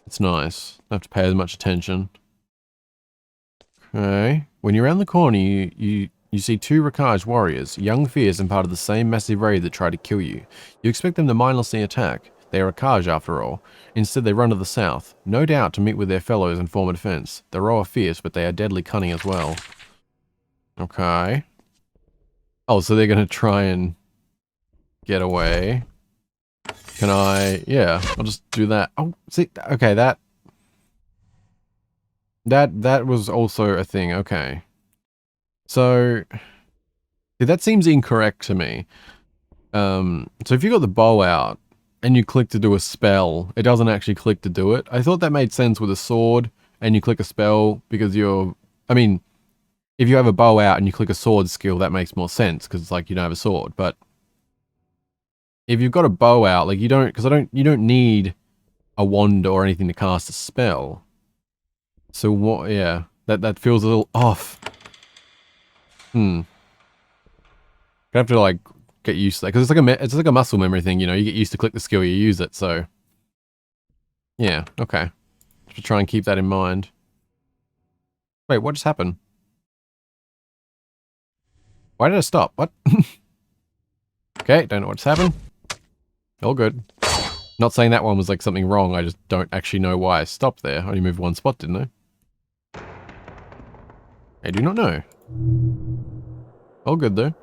it's nice. Don't have to pay as much attention. Okay. When you're around the corner, you see two Rakaj warriors, young, fierce, and part of the same massive raid that try to kill you. You expect them to mindlessly attack. They are Rakaj after all. Instead, they run to the south, no doubt to meet with their fellows and form a defense. The Ro are fierce, but they are deadly cunning as well. Okay. Oh, so they're gonna try and get away. Can I... Yeah, I'll just do that. Oh, see, okay, that was also a thing, okay. So, yeah, that seems incorrect to me. So if you got the bow out, and you click to do a spell, it doesn't actually click to do it. I thought that made sense with a sword, and you click a spell, because I mean, if you have a bow out and you click a sword skill, that makes more sense, because it's like you don't have a sword, but if you've got a bow out, like you don't need a wand or anything to cast a spell. So what, yeah, that feels a little off. I have to like get used to that, because it's like a muscle memory thing, you know, you get used to click the skill, you use it, so. Yeah, okay. To try and keep that in mind. Wait, what just happened? Why did I stop? What? Okay, don't know what just happened. All good. Not saying that one was like something wrong, I just don't actually know why I stopped there. I only moved one spot, didn't I? I do not know. All good though.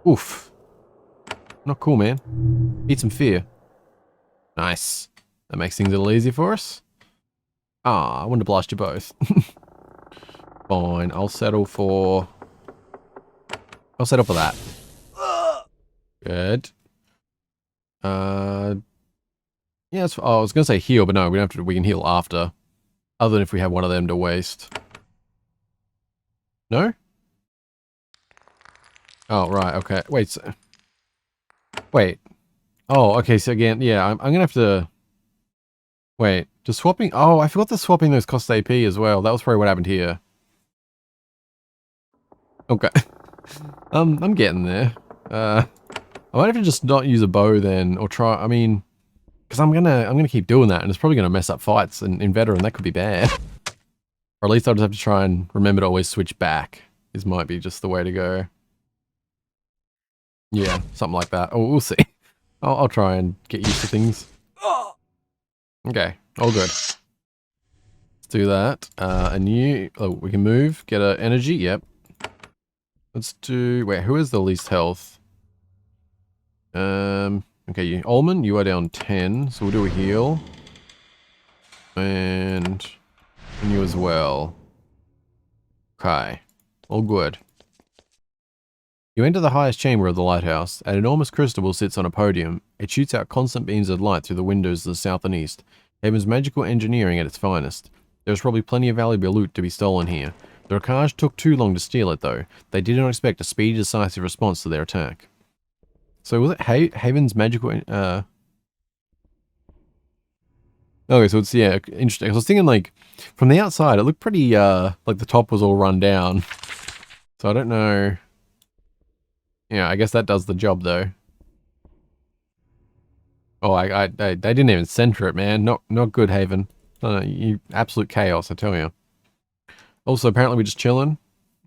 Oof. Not cool, man. Eat some fear. Nice. That makes things a little easier for us. Ah, I wanted to blast you both. Fine, I'll settle for that. Good. Yeah, I was gonna say heal, but no, we don't have to. We can heal after. Other than if we have one of them to waste. No? Oh, right, okay. Wait. Wait. Oh, okay, so again, yeah, I'm gonna have to... Wait, just swapping... Oh, I forgot that swapping those cost AP as well. That was probably what happened here. Okay. I'm getting there. I might have to just not use a bow then, or try... I mean... Because I'm gonna keep doing that, and it's probably gonna mess up fights, and in Veteran, that could be bad. Or at least I'll just have to try and remember to always switch back. This might be just the way to go. Yeah, something like that. Oh, we'll see. I'll try and get used to things. Okay, all good. Let's do that. We can move, get an energy, yep. Let's do, wait, who has the least health? Okay, Olman, you are down 10, so we'll do a heal. And you as well. Okay, all good. You enter the highest chamber of the lighthouse. An enormous crystal sits on a podium. It shoots out constant beams of light through the windows to the south and east. Haven's magical engineering at its finest. There's probably plenty of valuable loot to be stolen here. The Rakaj took too long to steal it, though. They did not expect a speedy, decisive response to their attack. So was it Haven's magical... Okay, so it's, yeah, interesting. I was thinking, like, from the outside, it looked pretty, like the top was all run down. So I don't know... Yeah, I guess that does the job, though. Oh, they didn't even center it, man. Not good, Haven. No, you absolute chaos, I tell you. Also, apparently we're just chilling.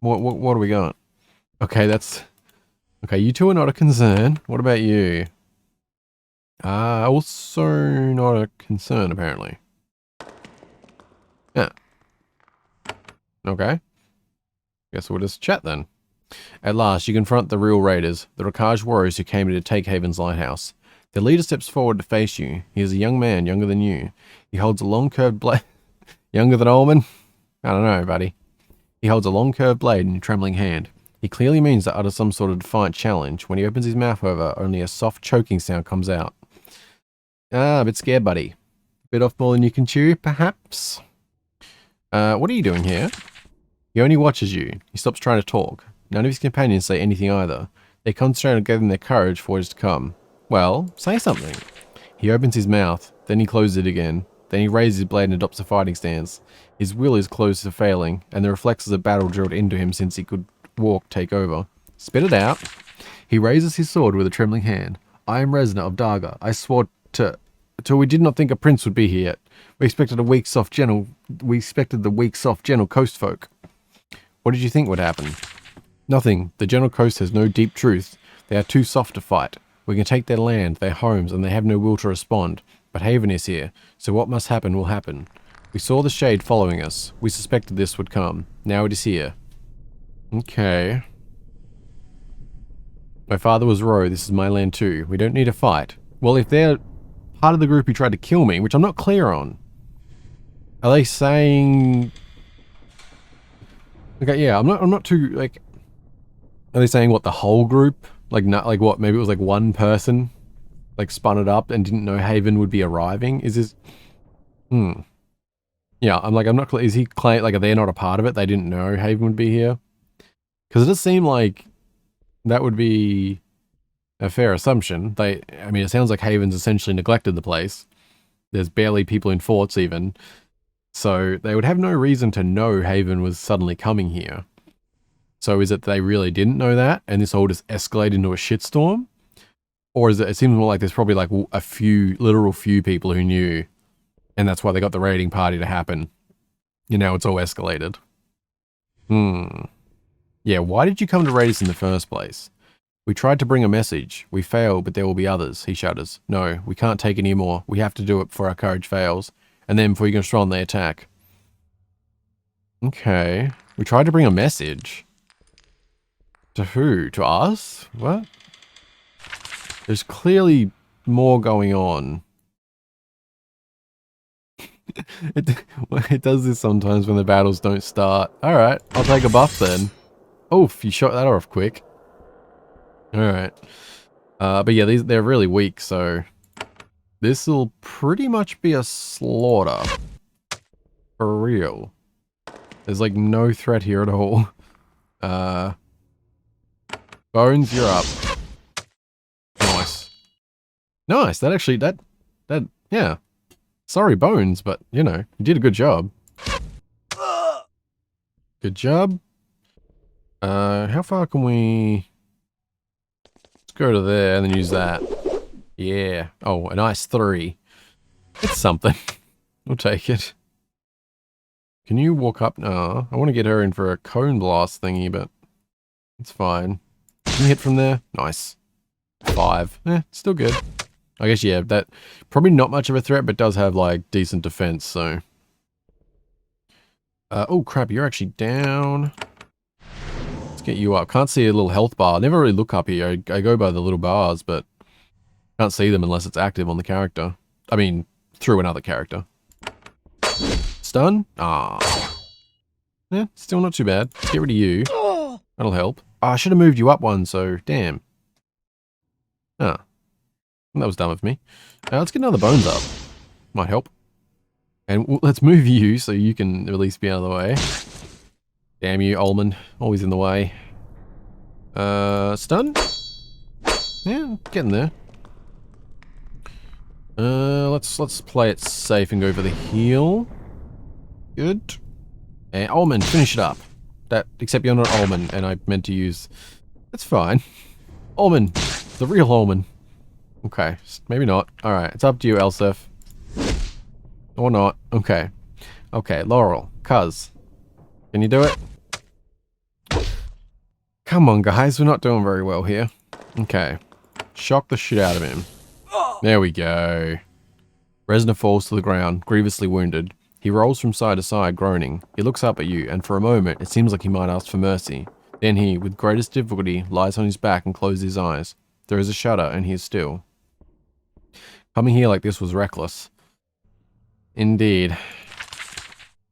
What do we got? Okay, that's... Okay, you two are not a concern. What about you? Also not a concern, apparently. Yeah. Okay. Guess we'll just chat then. At last, you confront the real raiders, the Rakaj warriors who came in to take Haven's lighthouse. Their leader steps forward to face you. He is a young man, younger than you. He holds a long curved blade... Younger than Olman? I don't know, buddy. He holds a long curved blade in a trembling hand. He clearly means to utter some sort of defiant challenge. When he opens his mouth, however, only a soft choking sound comes out. A bit scared, buddy. Bit off more than you can chew, perhaps? What are you doing here? He only watches you. He stops trying to talk. None of his companions say anything either. They concentrate on gathering their courage for what is to come. Well, say something. He opens his mouth, then he closes it again. Then he raises his blade and adopts a fighting stance. His will is close to failing, and the reflexes of battle drilled into him since he could walk take over. Spit it out. He raises his sword with a trembling hand. I am Resna of Darga. I swore till we did not think a prince would be here yet. We expected the weak, soft, gentle coast folk. What did you think would happen? Nothing. The gentle coast has no deep truth. They are too soft to fight. We can take their land, their homes, and they have no will to respond. But Haven is here, so what must happen will happen. We saw the shade following us. We suspected this would come. Now it is here. Okay. My father was Ro. This is my land too. We don't need a fight. Well, if they're part of the group who tried to kill me, which I'm not clear on, are they saying... Okay, yeah, I'm not too, like... Are they saying what, the whole group? Like, not, like what, maybe it was like one person, like, spun it up and didn't know Haven would be arriving? Is this... Yeah, I'm not clear. Is he claim, like, are they not a part of it? They didn't know Haven would be here? Because it does seem like that would be a fair assumption. I mean, it sounds like Haven's essentially neglected the place. There's barely people in forts even. So they would have no reason to know Haven was suddenly coming here. So is it they really didn't know that and this all just escalated into a shitstorm? Or is it seems more like there's probably like a literal few people who knew, and that's why they got the raiding party to happen. You know, it's all escalated. Yeah, why did you come to raid us in the first place? We tried to bring a message. We failed, but there will be others, he shudders. No, we can't take any more. We have to do it before our courage fails. And then before you can respond, they attack. Okay. We tried to bring a message. To who? To us? What? There's clearly more going on. It does this sometimes when the battles don't start. Alright, I'll take a buff then. Oof, you shot that off quick. Alright. But yeah, they're really weak, so... This'll pretty much be a slaughter. For real. There's like no threat here at all. Bones, you're up. Nice. Nice, that actually, yeah. Sorry, Bones, but, you know, you did a good job. Good job. How far can we... Let's go to there and then use that. Yeah. Oh, a nice 3. It's something. We'll take it. Can you walk up? No, I want to get her in for a cone blast thingy, but it's fine. Can you hit from there? Nice. 5. Still good. I guess, yeah, that probably not much of a threat, but does have, like, decent defense, so. Oh, crap, you're actually down. Let's get you up. Can't see a little health bar. I never really look up here. I go by the little bars, but can't see them unless it's active on the character. I mean, through another character. Stun? Ah. Yeah, still not too bad. Let's get rid of you. That'll help. Oh, I should have moved you up one, so damn. Ah. That was dumb of me. Let's get another bones up. Might help. And let's move you so you can at least be out of the way. Damn you, Olman. Always in the way. Stun? Yeah, getting there. Let's play it safe and go for the heal. Good. And Olman, finish it up. Except you're not Olman, and I meant to use... That's fine. Olman. The real Olman. Okay, maybe not. Alright, it's up to you, Elsef. Or not. Okay. Okay, Laurel. Cuz. Can you do it? Come on, guys. We're not doing very well here. Okay. Shock the shit out of him. There we go. Resner falls to the ground, grievously wounded. He rolls from side to side, groaning. He looks up at you, and for a moment, it seems like he might ask for mercy. Then he, with greatest difficulty, lies on his back and closes his eyes. There is a shudder, and he is still. Coming here like this was reckless. Indeed.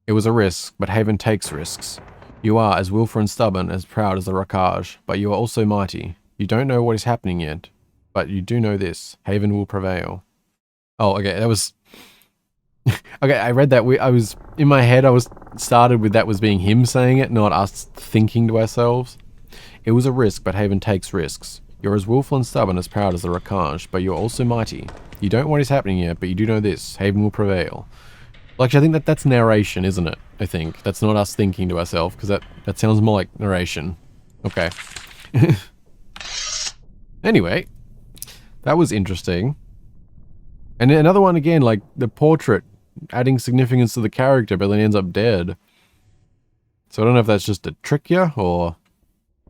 It was a risk, but Haven takes risks. You are as willful and stubborn, as proud as the Rakaj, but you are also mighty. You don't know what is happening yet, but you do know this. Haven will prevail. Oh, okay, that was... okay, I read that. I was... In my head, started with that was being him saying it, not us thinking to ourselves. It was a risk, but Haven takes risks. You're as willful and stubborn, as proud as the Rakaj, but you're also mighty. You don't know what is happening yet, but you do know this. Haven will prevail. Well, actually, I think that's narration, isn't it? I think. That's not us thinking to ourselves, because that sounds more like narration. Okay. Anyway. That was interesting. And another one again, like the portrait, adding significance to the character, but then ends up dead. So I don't know if that's just to trick you, or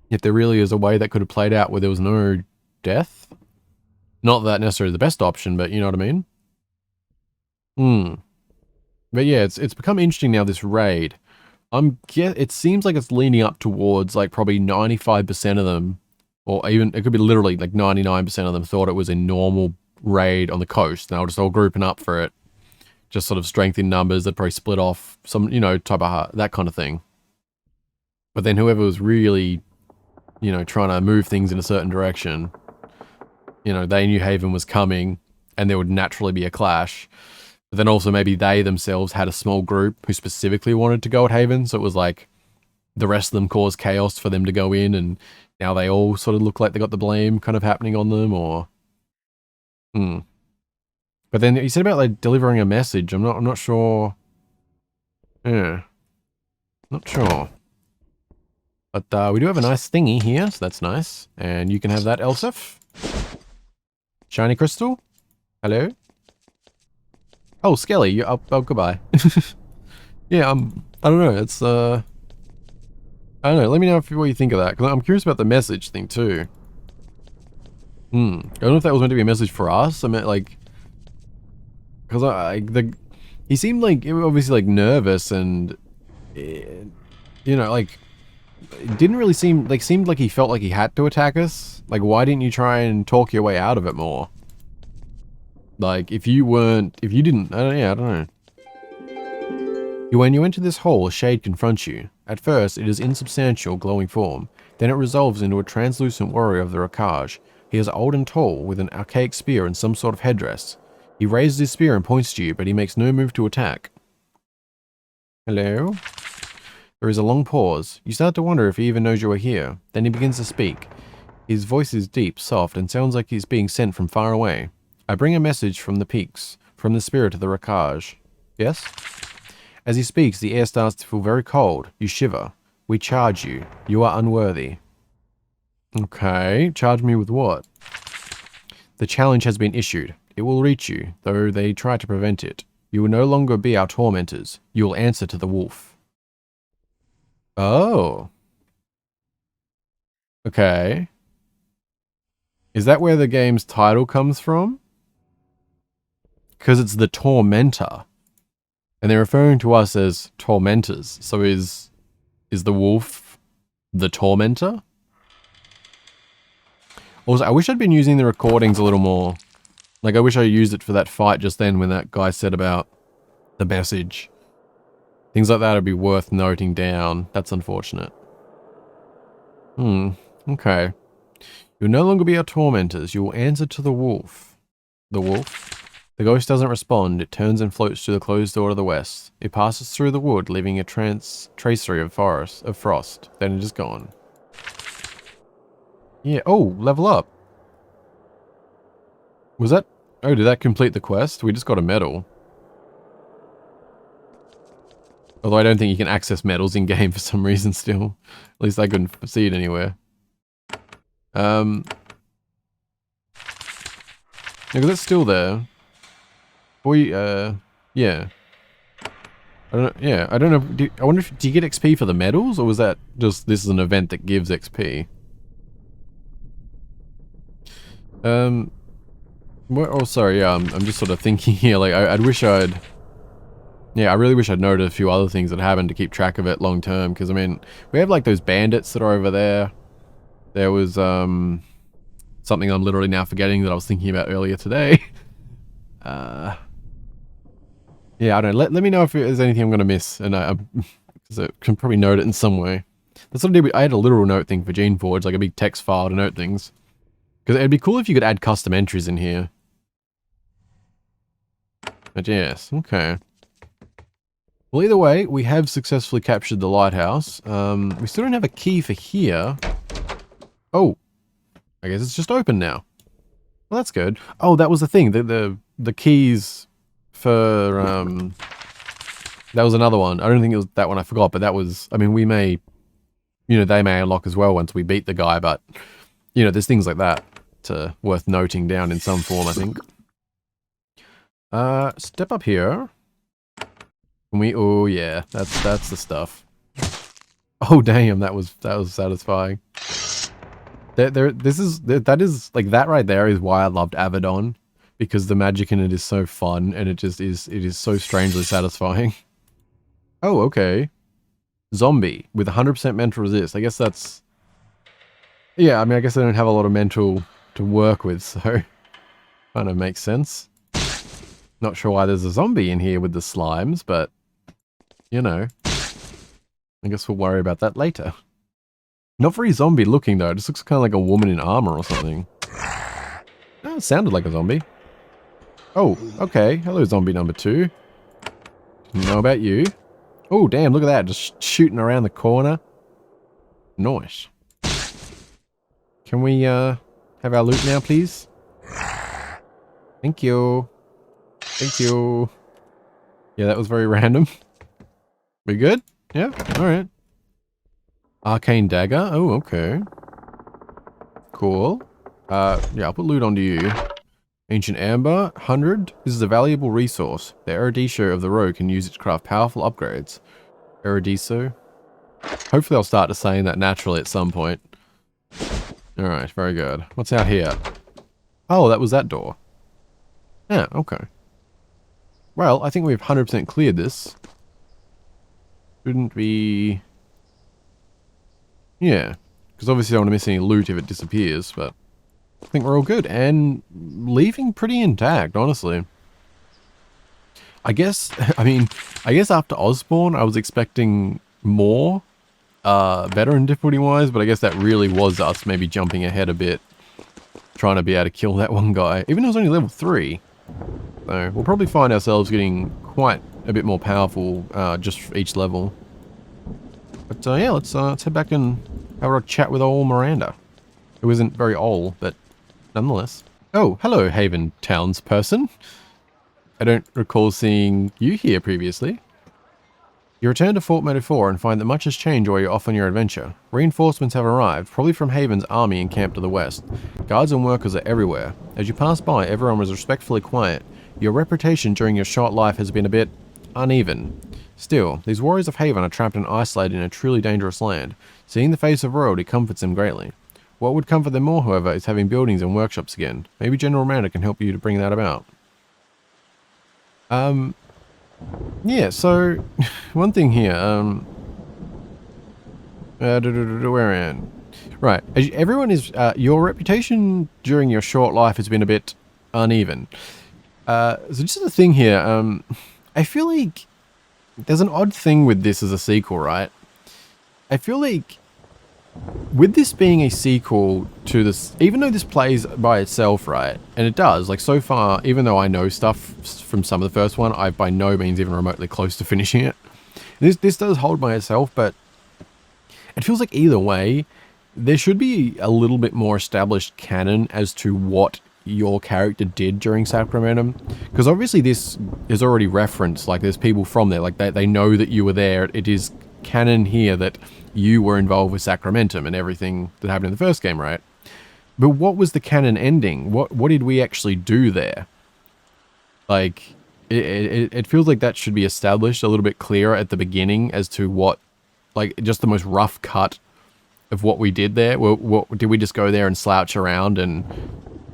if there really is a way that could have played out where there was no death. Not that necessarily the best option, but you know what I mean? But yeah, it's become interesting now, this raid. It seems like it's leaning up towards like probably 95% of them, or even, it could be literally like 99% of them thought it was a normal raid on the coast. And they were just all grouping up for it. Just sort of strength in numbers, they'd probably split off some, you know, type of that kind of thing. But then whoever was really, you know, trying to move things in a certain direction, you know, they knew Haven was coming and there would naturally be a clash. But then also maybe they themselves had a small group who specifically wanted to go at Haven. So it was like the rest of them caused chaos for them to go in, and now they all sort of look like they got the blame kind of happening on them, or... But then you said about like delivering a message. I'm not sure. Yeah. Not sure. But we do have a nice thingy here, so that's nice. And you can have that, Elsif. Shiny crystal. Hello. Oh, Skelly. Oh, goodbye. Yeah, I don't know. It's I don't know. Let me know what you think of that, because I'm curious about the message thing too. I don't know if that was meant to be a message for us. I meant like, because he seemed like obviously like nervous and you know, like it didn't really seemed like he felt like he had to attack us. Like, why didn't you try and talk your way out of it more? Like, if you didn't, I don't know. When you enter this hole, a shade confronts you. At first, it is insubstantial, glowing form. Then it resolves into a translucent warrior of the Rakaj. He is old and tall, with an archaic spear and some sort of headdress. He raises his spear and points to you, but he makes no move to attack. Hello? There is a long pause. You start to wonder if he even knows you are here. Then he begins to speak. His voice is deep, soft, and sounds like he's being sent from far away. I bring a message from the peaks, from the spirit of the Rakaj. Yes? As he speaks, the air starts to feel very cold. You shiver. We charge you. You are unworthy. Okay, charge me with what? The challenge has been issued. It will reach you, though they try to prevent it. You will no longer be our tormentors. You will answer to the wolf. Oh. Okay. Is that where the game's title comes from? Because it's the Tormentor. And they're referring to us as tormentors. So is the wolf the tormentor? Also, I wish I'd been using the recordings a little more. Like, I wish I used it for that fight just then when that guy said about the message. Things like that would be worth noting down. That's unfortunate. Okay. You'll no longer be our tormentors. You will answer to the wolf. The wolf? The ghost doesn't respond. It turns and floats to the closed door to the west. It passes through the wood, leaving a tracery of frost. Then it is gone. Yeah. Oh, level up. Was that... Oh, did that complete the quest? We just got a medal. Although I don't think you can access medals in-game for some reason still. At least I couldn't see it anywhere. Because it's still there. Yeah. I don't know, yeah, I don't know. I wonder if, do you get XP for the medals, or was that just, this is an event that gives XP? Oh, sorry, yeah, I'm just sort of thinking here, like, I'd wish I'd... Yeah, I really wish I'd noted a few other things that happened to keep track of it long term, because, I mean, we have, like, those bandits that are over there. There was, something I'm literally now forgetting that I was thinking about earlier today. Yeah, I don't know, let me know if there's anything I'm going to miss, and because I can probably note it in some way. That's what I did, I had a literal note thing for Geneforge, like a big text file to note things. Because it'd be cool if you could add custom entries in here. But yes, okay. Well, either way, we have successfully captured the lighthouse. We still don't have a key for here. Oh, I guess it's just open now. Well, that's good. Oh, that was the thing. The keys for that was another one. I don't think it was that one I forgot, but that was. I mean, we may, you know, they may unlock as well once we beat the guy, but you know, there's things like that worth noting down in some form, I think. Step up here. Can we? Oh yeah, that's the stuff. Oh damn, that was satisfying. That is like that right there is why I loved Avedon, because the magic in it is so fun and it is so strangely satisfying. Oh okay, zombie with 100% mental resist. I guess that's, yeah. I mean, I guess I don't have a lot of mental to work with, so kind of makes sense. Not sure why there's a zombie in here with the slimes, but you know, I guess we'll worry about that later. Not very zombie looking though, it just looks kind of like a woman in armor or something. Oh, it sounded like a zombie. Oh, okay. Hello, zombie number 2. Didn't know about you. Oh, damn, look at that. Just shooting around the corner. Nice. Can we, have our loot now, please? Thank you. Thank you. Yeah, that was very random. We good? Yeah? Alright. Arcane dagger. Oh, okay. Cool. Yeah, I'll put loot onto you. Ancient amber. 100. This is a valuable resource. The Eruditio of the rogue can use it to craft powerful upgrades. Erudiso. Hopefully I'll start to saying that naturally at some point. Alright, very good. What's out here? Oh, that was that door. Yeah, okay. Well, I think we've 100% cleared this. Shouldn't be... Yeah, because obviously I don't want to miss any loot if it disappears, but I think we're all good. And leaving pretty intact, honestly. I guess, I mean, I guess after Osborne, I was expecting more, veteran difficulty-wise, but I guess that really was us maybe jumping ahead a bit, trying to be able to kill that one guy, even though it was only level 3. So we'll probably find ourselves getting quite a bit more powerful just for each level. But yeah, let's head back and have a chat with old Miranda, who isn't very old, but nonetheless. Oh, hello, Haven townsperson. I don't recall seeing you here previously. You return to Fort Metaphor and find that much has changed while you're off on your adventure. Reinforcements have arrived, probably from Haven's army encamped to the west. Guards and workers are everywhere. As you pass by, everyone was respectfully quiet. Your reputation during your short life has been a bit uneven. Still, these warriors of Haven are trapped and isolated in a truly dangerous land. Seeing the face of royalty comforts them greatly. What would comfort them more, however, is having buildings and workshops again. Maybe General Miranda can help you to bring that about. Yeah, so, one thing here, where am I? Right, everyone is, your reputation during your short life has been a bit uneven. So just the thing here, I feel like there's an odd thing with this as a sequel, right? I feel like with this being a sequel to this, even though this plays by itself, right? And it does, like so far, even though I know stuff from some of the first one, I've by no means even remotely close to finishing it. This does hold by itself, but it feels like either way, there should be a little bit more established canon as to what your character did during Sacramentum, because obviously this is already referenced, like there's people from there, like they know that you were there. It is canon here that you were involved with Sacramentum and everything that happened in the first game, right? But what was the canon ending? What did we actually do there? Like, it feels like that should be established a little bit clearer at the beginning as to what, like, just the most rough cut of what we did there. What did we just go there and slouch around and,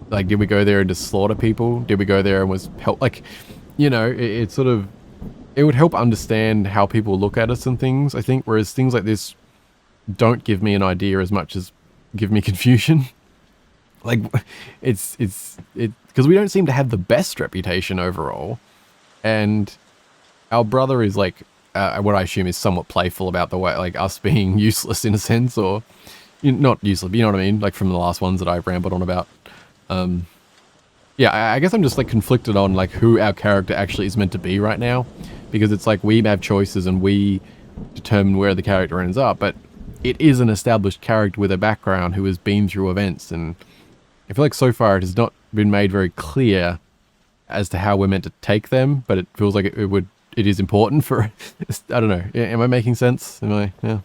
like, did we go there and just slaughter people? Did we go there and was help, like, you know, it sort of, it would help understand how people look at us and things, I think, whereas things like this don't give me an idea as much as give me confusion. Like, it's because we don't seem to have the best reputation overall, and our brother is like, what I assume is somewhat playful about the way, like, us being useless in a sense, or not useless, but you know what I mean, like from the last ones that I've rambled on about. Yeah, I guess I'm just like conflicted on like who our character actually is meant to be right now, because it's like we have choices and we determine where the character ends up, but it is an established character with a background who has been through events, and I feel like so far it has not been made very clear as to how we're meant to take them, but it feels like it is important for, I don't know, am I making sense? Am I, yeah.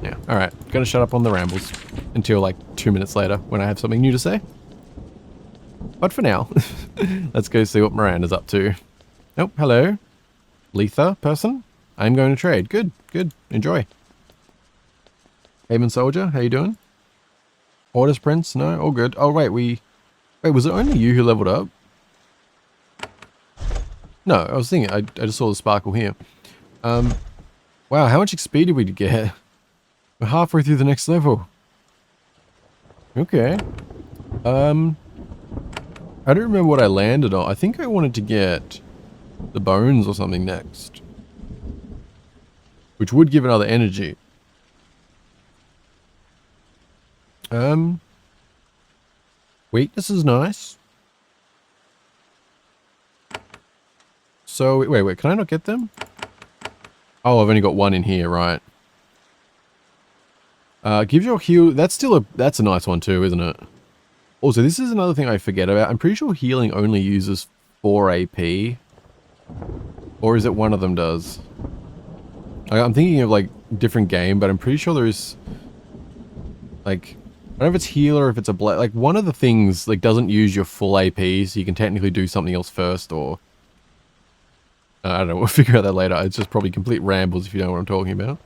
Yeah, alright, gonna shut up on the rambles until like 2 minutes later when I have something new to say. But for now, let's go see what Miranda's up to. Oh, hello. Letha person? I'm going to trade. Good, good, enjoy. Haven Soldier, how you doing? Orders Prince? No, all good. Oh, wait, wait, was it only you who leveled up? No, I was thinking, I just saw the sparkle here. Wow, how much XP did we get? We're halfway through the next level. Okay. I don't remember what I landed on. I think I wanted to get the bones or something next, which would give another energy. Weakness is nice. So, wait, can I not get them? Oh, I've only got one in here, right. Gives your heal, that's a nice one too, isn't it? Also, this is another thing I forget about. I'm pretty sure healing only uses 4 AP. Or is it one of them does? I'm thinking of like different game, but I'm pretty sure there's like, I don't know if it's healer or if it's a like one of the things like doesn't use your full AP, so you can technically do something else first, or I don't know, we'll figure out that later. It's just probably complete rambles if you know what I'm talking about.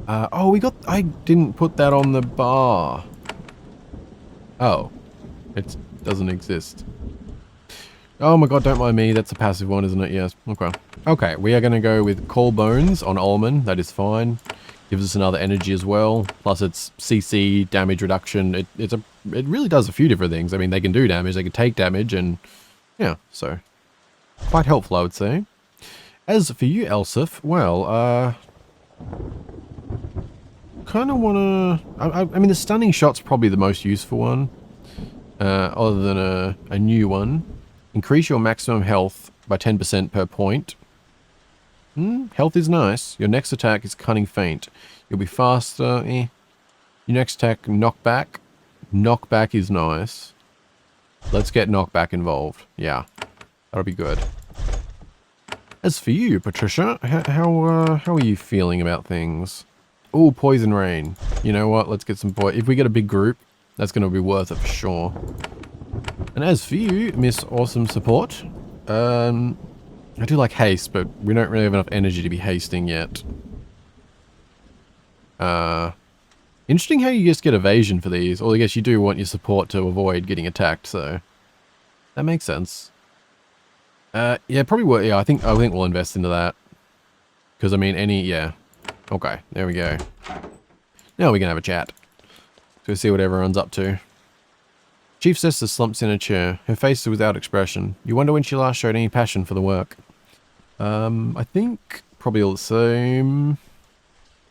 Oh, I didn't put that on the bar. Oh, it doesn't exist. Oh my god, don't mind me. That's a passive one, isn't it? Yes. Okay. Okay, we are going to go with Call Bones on Olman. That is fine. Gives us another energy as well. Plus it's CC, damage reduction. It really does a few different things. I mean, they can do damage, they can take damage, and yeah, so quite helpful, I would say. As for you, Elsif, well, kind of want to... I mean, the stunning shot's probably the most useful one. Other than a new one. Increase your maximum health by 10% per point. Health is nice. Your next attack is Cunning Feint. You'll be faster. Your next attack, Knockback. Knockback is nice. Let's get Knockback involved. Yeah, that'll be good. As for you, Patricia, how are you feeling about things? Oh, Poison Rain. You know what? Let's get some poison. If we get a big group, that's going to be worth it for sure. And as for you, Miss Awesome Support, I do like haste, but we don't really have enough energy to be hasting yet. Interesting how you just get evasion for these. Or I guess you do want your support to avoid getting attacked, so that makes sense. Yeah, probably will. Yeah, I think we'll invest into that. Because I mean, yeah. Okay, there we go. Now we can have a chat. So see what everyone's up to. Chief Sister slumps in a chair. Her face is without expression. You wonder when she last showed any passion for the work. I think probably all the same.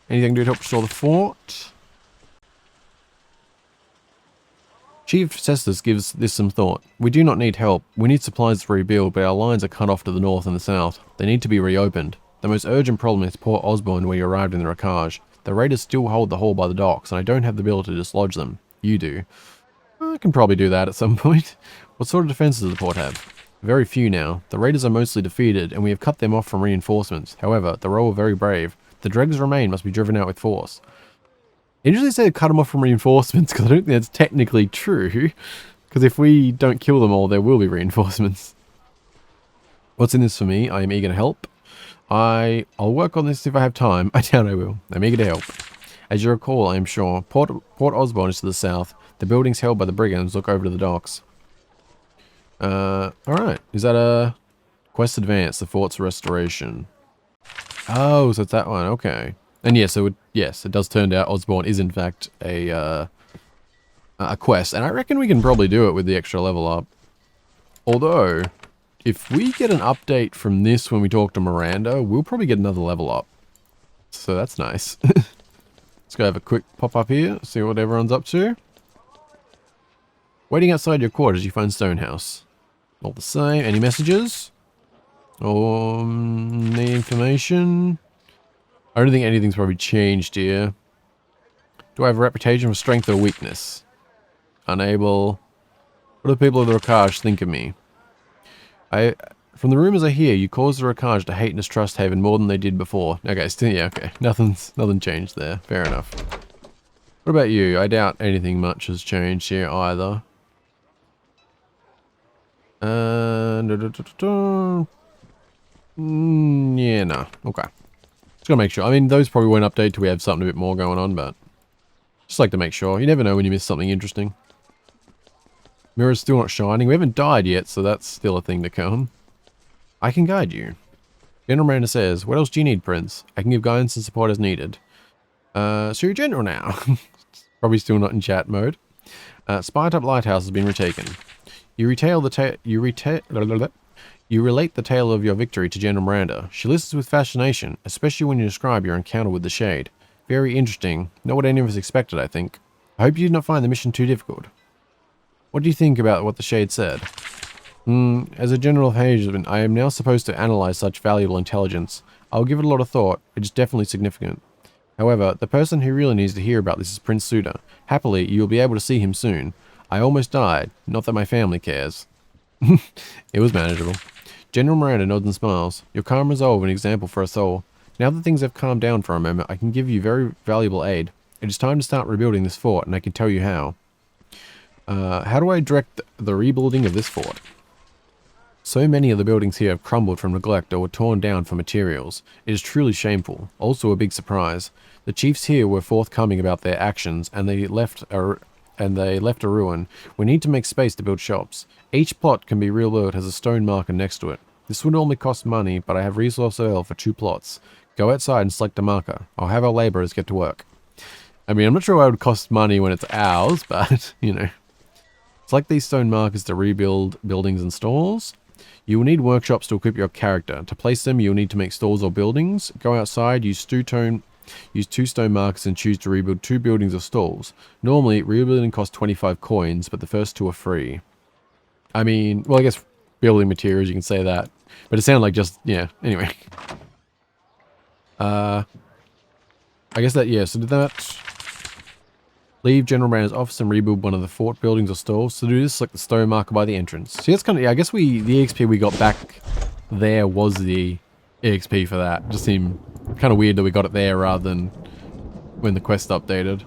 Anything to help restore the fort? Chief Cestus gives this some thought. We do not need help. We need supplies to rebuild, but our lines are cut off to the north and the south. They need to be reopened. The most urgent problem is Port Osborne where you arrived in the Rakaj. The raiders still hold the hall by the docks, and I don't have the ability to dislodge them. You do. I can probably do that at some point. What sort of defenses does the port have? Very few now. The raiders are mostly defeated, and we have cut them off from reinforcements. However, the row are very brave. The dregs remain must be driven out with force. I usually say cut them off from reinforcements, because I don't think that's technically true. Because if we don't kill them all, there will be reinforcements. What's in this for me? I am eager to help. I'll work on this if I have time. I doubt I will. I'm eager to help. As you recall, I am sure, Port Osborne is to the south. The buildings held by the brigands look over to the docks. Alright. Is that a quest advance? The fort's restoration. Oh, so it's that one. Okay. And yes, it does turn out Osborne is in fact a quest. And I reckon we can probably do it with the extra level up. Although, if we get an update from this when we talk to Miranda, we'll probably get another level up. So that's nice. Let's go have a quick pop up here, see what everyone's up to. Waiting outside your quarters, you find Stonehouse. All the same. Any messages? Or any information? I don't think anything's probably changed here. Do I have a reputation for strength or weakness? Unable. What do the people of the Rakaj think of me? From the rumors I hear, you caused the Rakaj to hate and distrust Haven more than they did before. Okay, okay. Nothing changed there. Fair enough. What about you? I doubt anything much has changed here either. Yeah, no. Okay. Just gotta make sure. I mean, those probably won't update till we have something a bit more going on, but just like to make sure. You never know when you miss something interesting. Mirror's still not shining. We haven't died yet, so that's still a thing to come. I can guide you. General Miranda says, what else do you need, Prince? I can give guidance and support as needed. So you're General now. Probably still not in chat mode. Spiretop Lighthouse has been retaken. You relate the tale of your victory to General Miranda. She listens with fascination, especially when you describe your encounter with the Shade. Very interesting. Not what any of us expected, I think. I hope you did not find the mission too difficult. What do you think about what the Shade said? As a general of Haven, I am now supposed to analyze such valuable intelligence. I'll give it a lot of thought. It is definitely significant. However, the person who really needs to hear about this is Prince Suda. Happily, you will be able to see him soon. I almost died. Not that my family cares. It was manageable. General Miranda nods and smiles. Your calm resolve an example for us all. Now that things have calmed down for a moment, I can give you very valuable aid. It is time to start rebuilding this fort, and I can tell you how. How do I direct the rebuilding of this fort? So many of the buildings here have crumbled from neglect or were torn down for materials. It is truly shameful. Also a big surprise. The chiefs here were forthcoming about their actions, and they left a ruin. We need to make space to build shops. Each plot can be rebuilt has a stone marker next to it. This would normally cost money, but I have resource available for 2 plots. Go outside and select a marker. I'll have our laborers get to work. I mean, I'm not sure why it would cost money when it's ours, but, you know. Select these stone markers to rebuild buildings and stalls. You will need workshops to equip your character. To place them, you will need to make stalls or buildings. Go outside, use 2 stone markers and choose to rebuild 2 buildings or stalls. Normally, rebuilding costs 25 coins, but the first 2 are free. I mean, well, I guess building materials, you can say that. But it sounded like just, yeah, anyway. I guess that, yeah, so did that... Leave General Miranda's office and rebuild one of the fort buildings or stalls. To do this, select the stone marker by the entrance. See, that's kind of, yeah, I guess the EXP we got back there was the EXP for that. Just seemed kind of weird that we got it there rather than when the quest updated.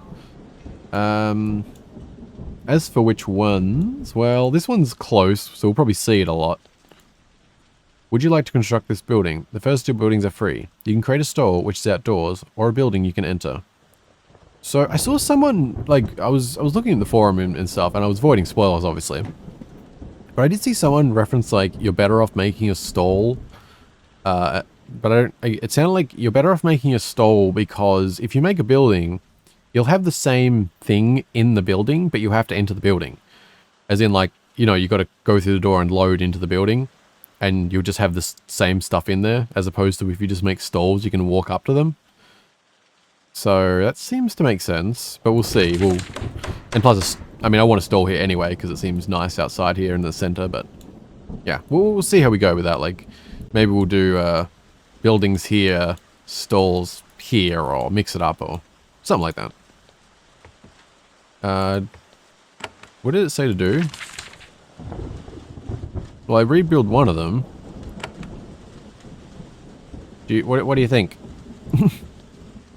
As for which ones, well, this one's close, so we'll probably see it a lot. Would you like to construct this building? The first 2 buildings are free. You can create a stall, which is outdoors, or a building you can enter. So I saw someone, like, I was looking at the forum and stuff, and I was avoiding spoilers, obviously. But I did see someone reference, like, you're better off making a stall. It sounded like you're better off making a stall because if you make a building, you'll have the same thing in the building, but you have to enter the building. As in, like, you know, you got to go through the door and load into the building, and you'll just have the same stuff in there, as opposed to if you just make stalls, you can walk up to them. So that seems to make sense, but we'll see. And plus, I mean, I want a stall here anyway because it seems nice outside here in the center. But yeah, we'll see how we go with that. Like, maybe we'll do buildings here, stalls here, or mix it up, or something like that. What did it say to do? Well, I rebuild one of them. What do you think?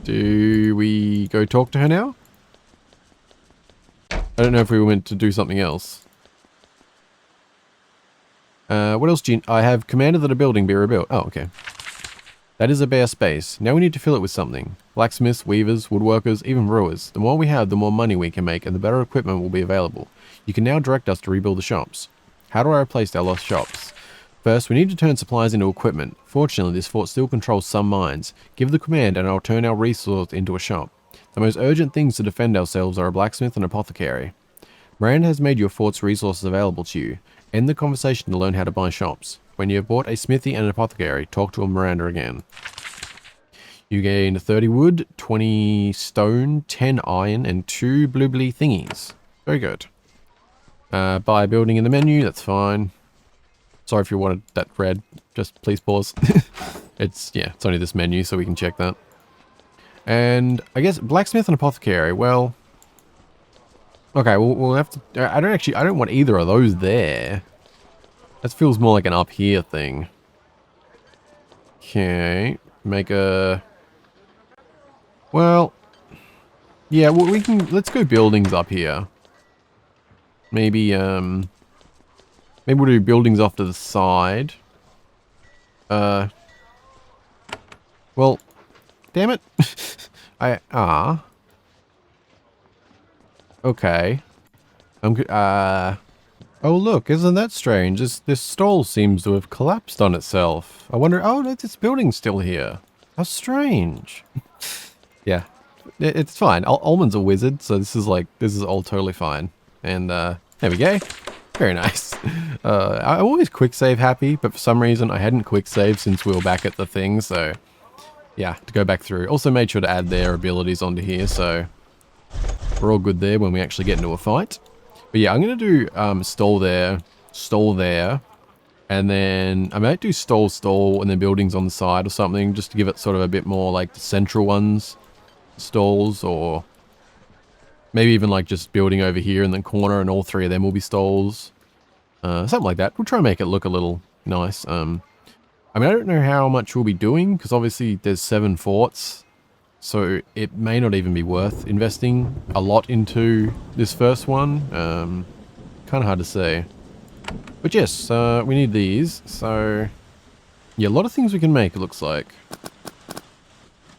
Do we go talk to her now? I don't know if we were meant to do something else. What else do you... I have commanded that a building be rebuilt. Oh, okay. That is a bare space. Now we need to fill it with something. Blacksmiths, weavers, woodworkers, even brewers. The more we have, the more money we can make and the better equipment will be available. You can now direct us to rebuild the shops. How do I replace our lost shops? First, we need to turn supplies into equipment. Fortunately, this fort still controls some mines. Give the command and I'll turn our resource into a shop. The most urgent things to defend ourselves are a blacksmith and apothecary. Miranda has made your fort's resources available to you. End the conversation to learn how to buy shops. When you have bought a smithy and an apothecary, talk to a Miranda again. You gain 30 wood, 20 stone, 10 iron, and 2 bloobly thingies. Very good. Buy a building in the menu, that's fine. Sorry if you wanted that red, just please pause. It's only this menu, so we can check that. And I guess blacksmith and apothecary, well... Okay, we'll have to... I don't want either of those there. That feels more like an up here thing. Okay, make a... Well... Yeah, well, we can... Let's go buildings up here. Maybe, maybe we'll do buildings off to the side. Well... Damn it. Okay. Oh look, isn't that strange? This stall seems to have collapsed on itself. I wonder, oh no, this building's still here. How strange. Yeah. It's fine. Olman's a wizard, so this is all totally fine. And, there we go. Very nice. I'm always quick save happy, but for some reason I hadn't quick saved since we were back at the thing, so... Yeah, to go back through. Also made sure to add their abilities onto here, so... We're all good there when we actually get into a fight. But yeah, I'm going to do stall there, and then I might do stall, and then buildings on the side or something, just to give it sort of a bit more like the central ones, stalls, or maybe even like just building over here in the corner and all three of them will be stalls. Something like that. We'll try and make it look a little nice. I mean, I don't know how much we'll be doing, because obviously there's 7 forts. So it may not even be worth investing a lot into this first one. Kind of hard to say. But yes, we need these. So yeah, a lot of things we can make, it looks like.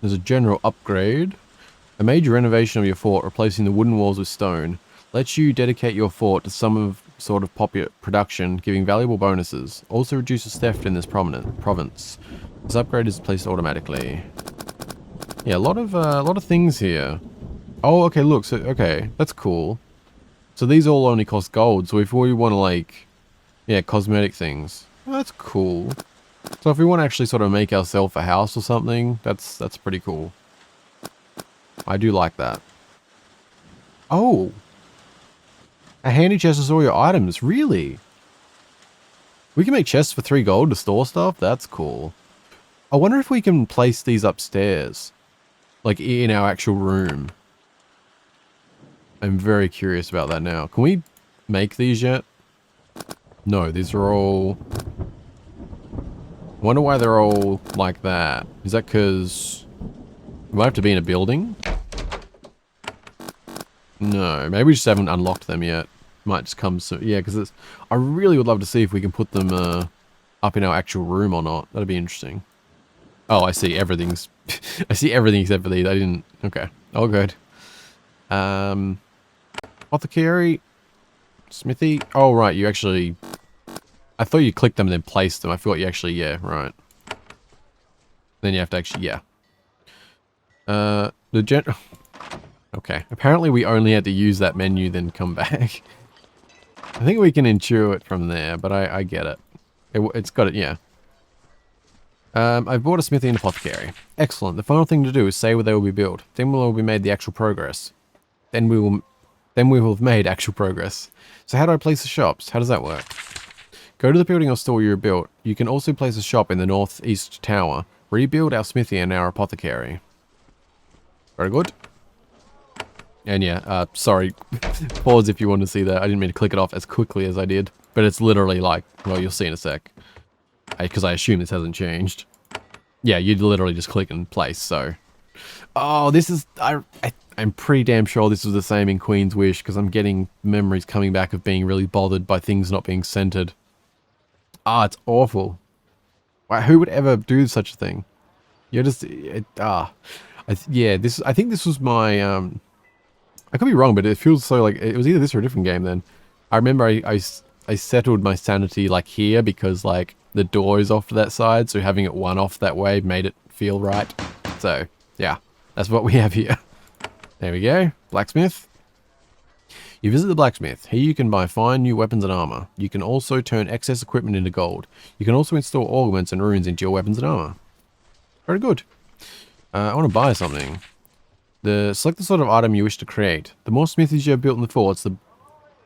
There's a general upgrade. A major renovation of your fort, replacing the wooden walls with stone. Lets you dedicate your fort to some sort of popular production, giving valuable bonuses. Also reduces theft in this province. This upgrade is placed automatically. Yeah, a lot of things here. Oh, okay, look, so, okay, that's cool. So these all only cost gold, so if we want to, like, yeah, cosmetic things. Well, that's cool. So if we want to actually sort of make ourselves a house or something, that's pretty cool. I do like that. Oh! A handy chest is all your items, really? We can make chests for 3 gold to store stuff? That's cool. I wonder if we can place these upstairs. Like, in our actual room. I'm very curious about that now. Can we make these yet? No, these are all... I wonder why they're all like that. Is that because... we might have to be in a building? No, maybe we just haven't unlocked them yet. Might just come soon. Yeah, because it's... I really would love to see if we can put them up in our actual room or not. That'd be interesting. Oh, I see everything's... I see everything except for these. I didn't... Okay. All good. Apothecary. Smithy. Oh, right. You actually... I thought you clicked them and then placed them. I thought you actually... Yeah, right. Then you have to actually... Yeah. Okay. Apparently we only had to use that menu then come back. I think we can intuit from there, but I get it. It's got it, yeah. I've bought a smithy and apothecary. Excellent. The final thing to do is say where they will be built. Then we'll be made the actual progress. Then we will have made actual progress. So how do I place the shops? How does that work? Go to the building or store you built. You can also place a shop in the northeast tower. Rebuild our smithy and our apothecary. Very good. And yeah, sorry. Pause if you want to see that. I didn't mean to click it off as quickly as I did. But it's literally like, well, you'll see in a sec. Because I assume this hasn't changed. Yeah, you'd literally just click and place, so... Oh, this is... I'm pretty damn sure this was the same in Queen's Wish, because I'm getting memories coming back of being really bothered by things not being centered. Ah, it's awful. Why, who would ever do such a thing? You're just, yeah, I think this was my, I could be wrong, but it feels so like, it was either this or a different game then. I remember I settled my sanity like here because like the door is off to that side, so having it one off that way made it feel right. So, yeah, that's what we have here. There we go, blacksmith. You visit the blacksmith. Here you can buy fine new weapons and armor. You can also turn excess equipment into gold. You can also install augments and runes into your weapons and armor. Very good. I want to buy something. Select the sort of item you wish to create. The more smithies you have built in the forts, the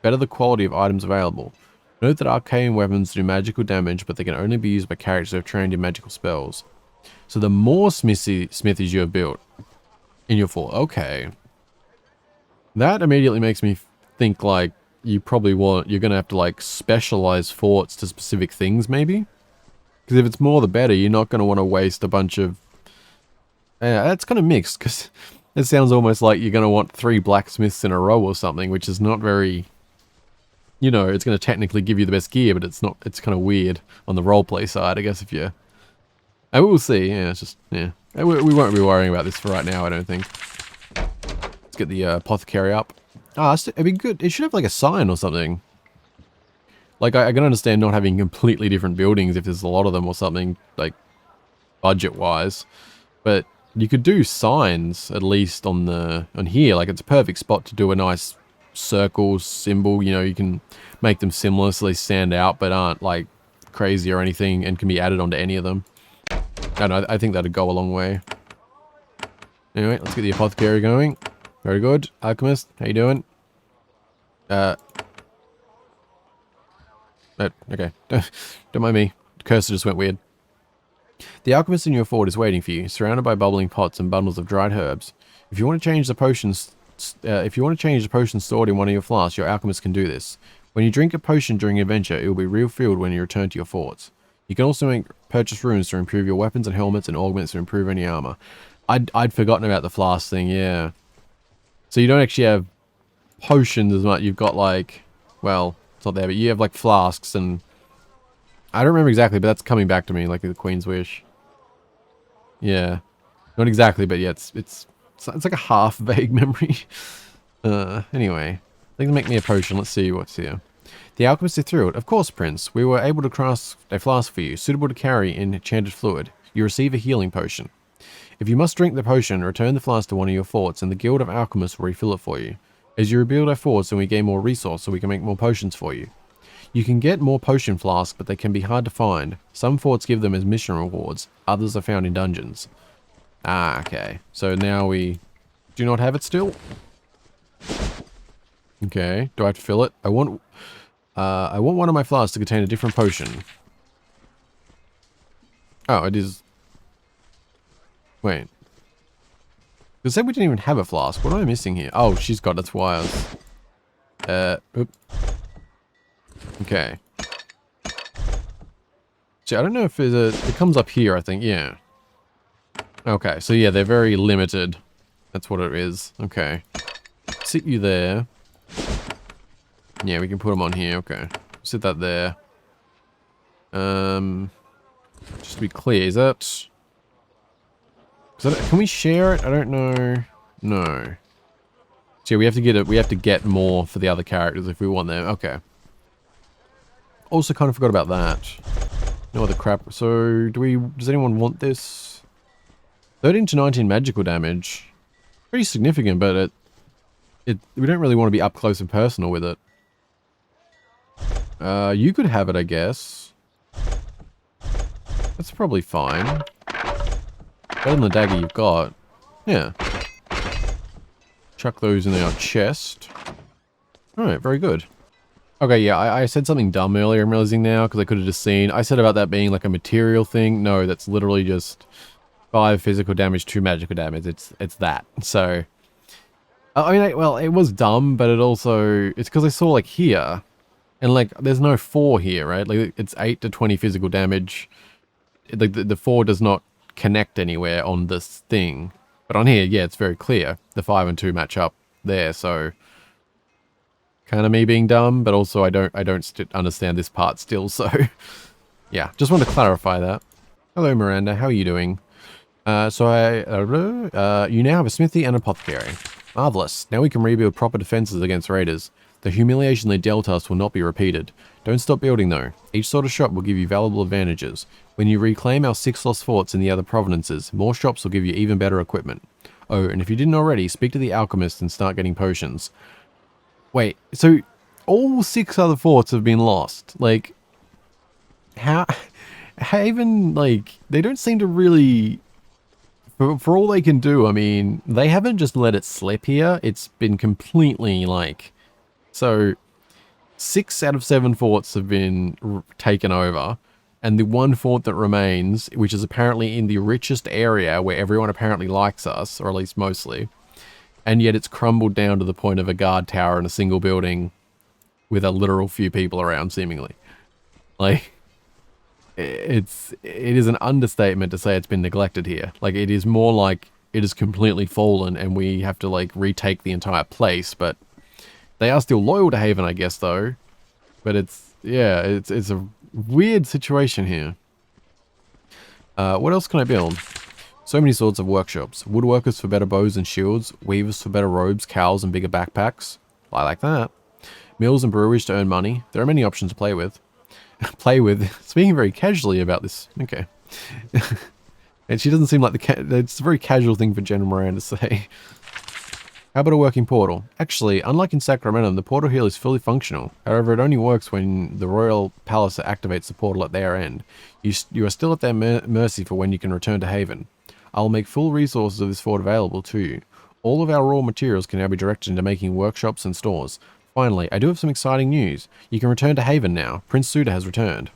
better the quality of items available. Note that arcane weapons do magical damage, but they can only be used by characters who have trained in magical spells. So the more smithies you have built in your fort. Okay. That immediately makes me think like you're going to have to like specialize forts to specific things maybe. Because if it's more the better, you're not going to want to waste a bunch of... that's kind of mixed, because it sounds almost like you're going to want 3 blacksmiths in a row or something, which is not very... You know, it's going to technically give you the best gear, but it's not... It's kind of weird on the roleplay side, I guess, if you... And we'll see, yeah, it's just... Yeah. We won't be worrying about this for right now, I don't think. Let's get the apothecary up. Ah, it'd be good. It should have like a sign or something. Like, I can understand not having completely different buildings if there's a lot of them or something, like, budget-wise. But you could do signs, at least, on here. Like, it's a perfect spot to do a nice circle symbol. You know, you can make them similar so they stand out, but aren't, like, crazy or anything, and can be added onto any of them. I don't know, I think that'd go a long way. Anyway, let's get the apothecary going. Very good. Alchemist, how you doing? Okay. Don't mind me. The cursor just went weird. The alchemist in your fort is waiting for you, surrounded by bubbling pots and bundles of dried herbs. If you want to change the potions, stored in one of your flasks, your alchemist can do this. When you drink a potion during an adventure, it will be refilled when you return to your forts. You can also purchase runes to improve your weapons and helmets and augments to improve any armor. I'd forgotten about the flask thing, yeah. So you don't actually have potions as much. You've got like, well, it's not there, but you have like flasks and I don't remember exactly, but that's coming back to me like the Queen's Wish. Yeah, not exactly, but yeah, it's like a half vague memory. Anyway, they can make me a potion. Let's see what's here. The alchemist is through it. Of course, Prince. We were able to craft a flask for you, suitable to carry in enchanted fluid. You receive a healing potion. If you must drink the potion, return the flask to one of your forts, and the Guild of Alchemists will refill it for you. As you rebuild our forts, and we gain more resources, so we can make more potions for you. You can get more potion flasks, but they can be hard to find. Some forts give them as mission rewards. Others are found in dungeons. Ah, okay. So now we do not have it still? Okay. Do I have to fill it? I want one of my flasks to contain a different potion. Oh, it is... Wait. It said we didn't even have a flask. What am I missing here? Oh, she's got its wires. Oop. Okay. See, I don't know if there's a... It comes up here, I think. Yeah. Okay, so yeah, they're very limited. That's what it is. Okay. Sit you there. Yeah, we can put them on here. Okay. Sit that there. Just to be clear, is that... Can we share it? I don't know. No. So yeah, we have to get it. We have to get more for the other characters if we want them. Okay. Also, kind of forgot about that. No other crap. So, does anyone want this? 13 to 19 magical damage. Pretty significant, but we don't really want to be up close and personal with it. You could have it, I guess. That's probably fine. Better than the dagger you've got. Yeah. Chuck those in our chest. Alright, very good. Okay, yeah, I said something dumb earlier, I'm realizing now, because I could have just seen. I said about that being like a material thing. No, that's literally just 5 physical damage, 2 magical damage. It's that. So, I mean, well, it was dumb, but it's because I saw like here, and like there's no 4 here, right? Like it's 8 to 20 physical damage. Like the 4 does not connect anywhere on this thing. But on here, yeah, it's very clear. The 5 and 2 match up there, so kind of me being dumb, but also I don't understand this part still, so Yeah, just wanted to clarify that. Hello, Miranda. How are you doing? You now have a smithy and apothecary. Marvelous. Now we can rebuild proper defenses against raiders. The humiliation they dealt us will not be repeated. Don't stop building though. Each sort of shop will give you valuable advantages. When you reclaim our 6 lost forts in the other provinces, more shops will give you even better equipment. Oh, and if you didn't already, speak to the alchemist and start getting potions. Wait, so all 6 other forts have been lost. Like, how even, like, they don't seem to really... For all they can do, I mean, they haven't just let it slip here. It's been completely, like... So, 6 out of 7 forts have been taken over. And the one fort that remains, which is apparently in the richest area where everyone apparently likes us, or at least mostly. And yet it's crumbled down to the point of a guard tower in a single building with a literal few people around, seemingly. Like... it is an understatement to say it's been neglected here. Like, it is more like it is completely fallen and we have to, like, retake the entire place. But they are still loyal to Haven, I guess, though. But it's, yeah, it's a weird situation here. What else can I build? So many sorts of workshops. Woodworkers for better bows and shields. Weavers for better robes, cowls, and bigger backpacks. I like that. Mills and breweries to earn money. There are many options to play with. Speaking very casually about this. Okay. And she doesn't seem like it's a very casual thing for General Moran to say. How about a working portal? Actually, unlike in Sacramento, the portal here is fully functional. However, it only works when the Royal Palace activates the portal at their end. You are still at their mercy for when you can return to Haven. I will make full resources of this fort available to you. All of our raw materials can now be directed into making workshops and stores. Finally, I do have some exciting news. You can return to Haven now. Prince Suda has returned.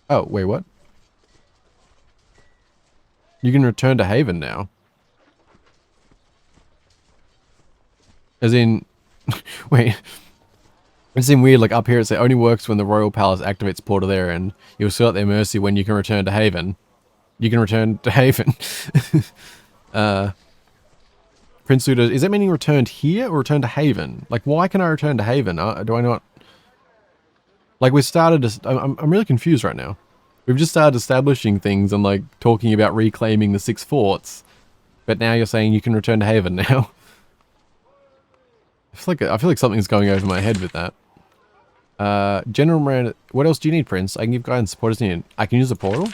Oh, wait, what? You can return to Haven now? As in... wait. It seemed weird, like up here it says only works when the Royal Palace activates portal there and you're still at their mercy when you can return to Haven. You can return to Haven. Prince Suda, is that meaning returned here or returned to Haven? Like, why can I return to Haven? Do I not... Like, we started... I'm really confused right now. We've just started establishing things and, like, talking about reclaiming the 6 forts. But now you're saying you can return to Haven now. I feel like something's going over my head with that. General Moran... What else do you need, Prince? I can give guidance support as needed. I can use the portal?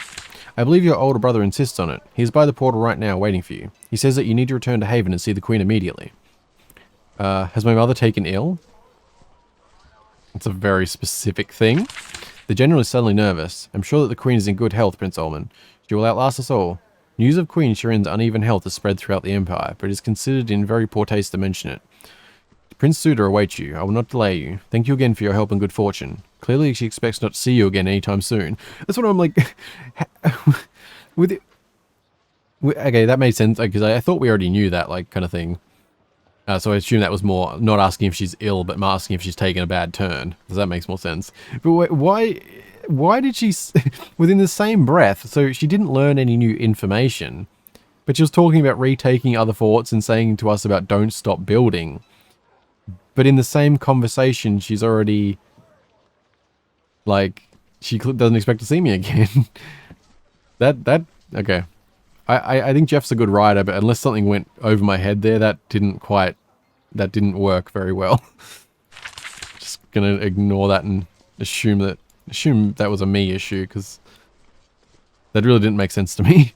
I believe your older brother insists on it. He's by the portal right now, waiting for you. He says that you need to return to Haven and see the Queen immediately. Has my mother taken ill? That's a very specific thing. The General is suddenly nervous. I'm sure that the Queen is in good health, Prince Olman. She will outlast us all. News of Queen Shirin's uneven health has spread throughout the Empire, but it is considered in very poor taste to mention it. Prince Suda awaits you. I will not delay you. Thank you again for your help and good fortune. Clearly, she expects not to see you again anytime soon. That's what I'm like... with it... Okay, that made sense, because I thought we already knew that, like, kind of thing. So I assume that was more not asking if she's ill, but asking if she's taken a bad turn. Because that makes more sense. But wait, why did she... within the same breath, so she didn't learn any new information, but she was talking about retaking other forts and saying to us about don't stop building. But in the same conversation, she's already, like, she doesn't expect to see me again. Okay. I think Jeff's a good writer, but unless something went over my head there, that didn't work very well. Just gonna ignore that and assume that was a me issue, because that really didn't make sense to me.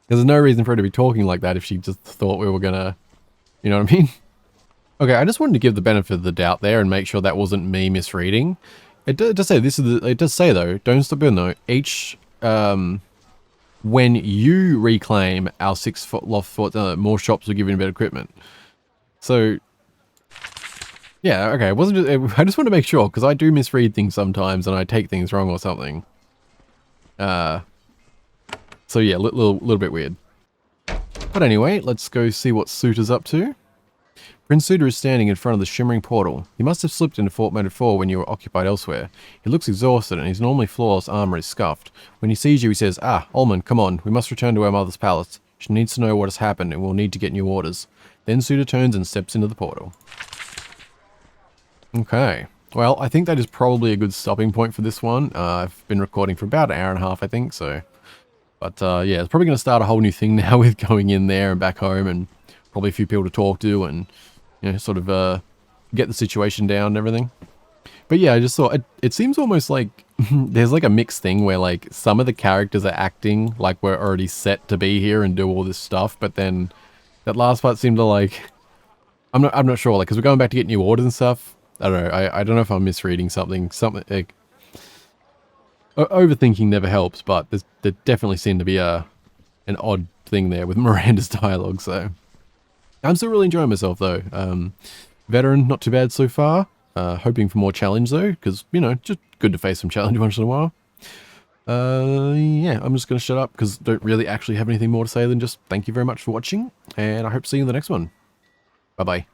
Because there's no reason for her to be talking like that if she just thought we were gonna, you know what I mean? Okay, I just wanted to give the benefit of the doubt there and make sure that wasn't me misreading. It does say it does say though, don't stop building though. Each when you reclaim our 6 loft forts, more shops will give you better equipment. So yeah, okay. I just want to make sure because I do misread things sometimes and I take things wrong or something. So yeah, little bit weird. But anyway, let's go see what Suita's up to. Prince Suda is standing in front of the shimmering portal. He must have slipped into Fort Mode 4 when you were occupied elsewhere. He looks exhausted and his normally flawless armor is scuffed. When he sees you, he says, "Ah, Olman, come on. We must return to our mother's palace. She needs to know what has happened and we'll need to get new orders." Then Suda turns and steps into the portal. Okay. Well, I think that is probably a good stopping point for this one. I've been recording for about an hour and a half, I think, so. But yeah, it's probably going to start a whole new thing now with going in there and back home and probably a few people to talk to and, you know, sort of get the situation down and everything. But yeah, I just thought it seems almost like there's like a mixed thing where like some of the characters are acting like we're already set to be here and do all this stuff, but then that last part seemed to like I'm not sure, like, because we're going back to get new orders and stuff. I don't know. I don't know if I'm misreading something. Something like overthinking never helps, but there definitely seemed to be an odd thing there with Miranda's dialogue. So I'm still really enjoying myself though. Veteran, not too bad so far. Hoping for more challenge though, because you know, just good to face some challenge once in a while. Yeah, I'm just gonna shut up because don't really actually have anything more to say than just thank you very much for watching, and I hope to see you in the next one. Bye bye.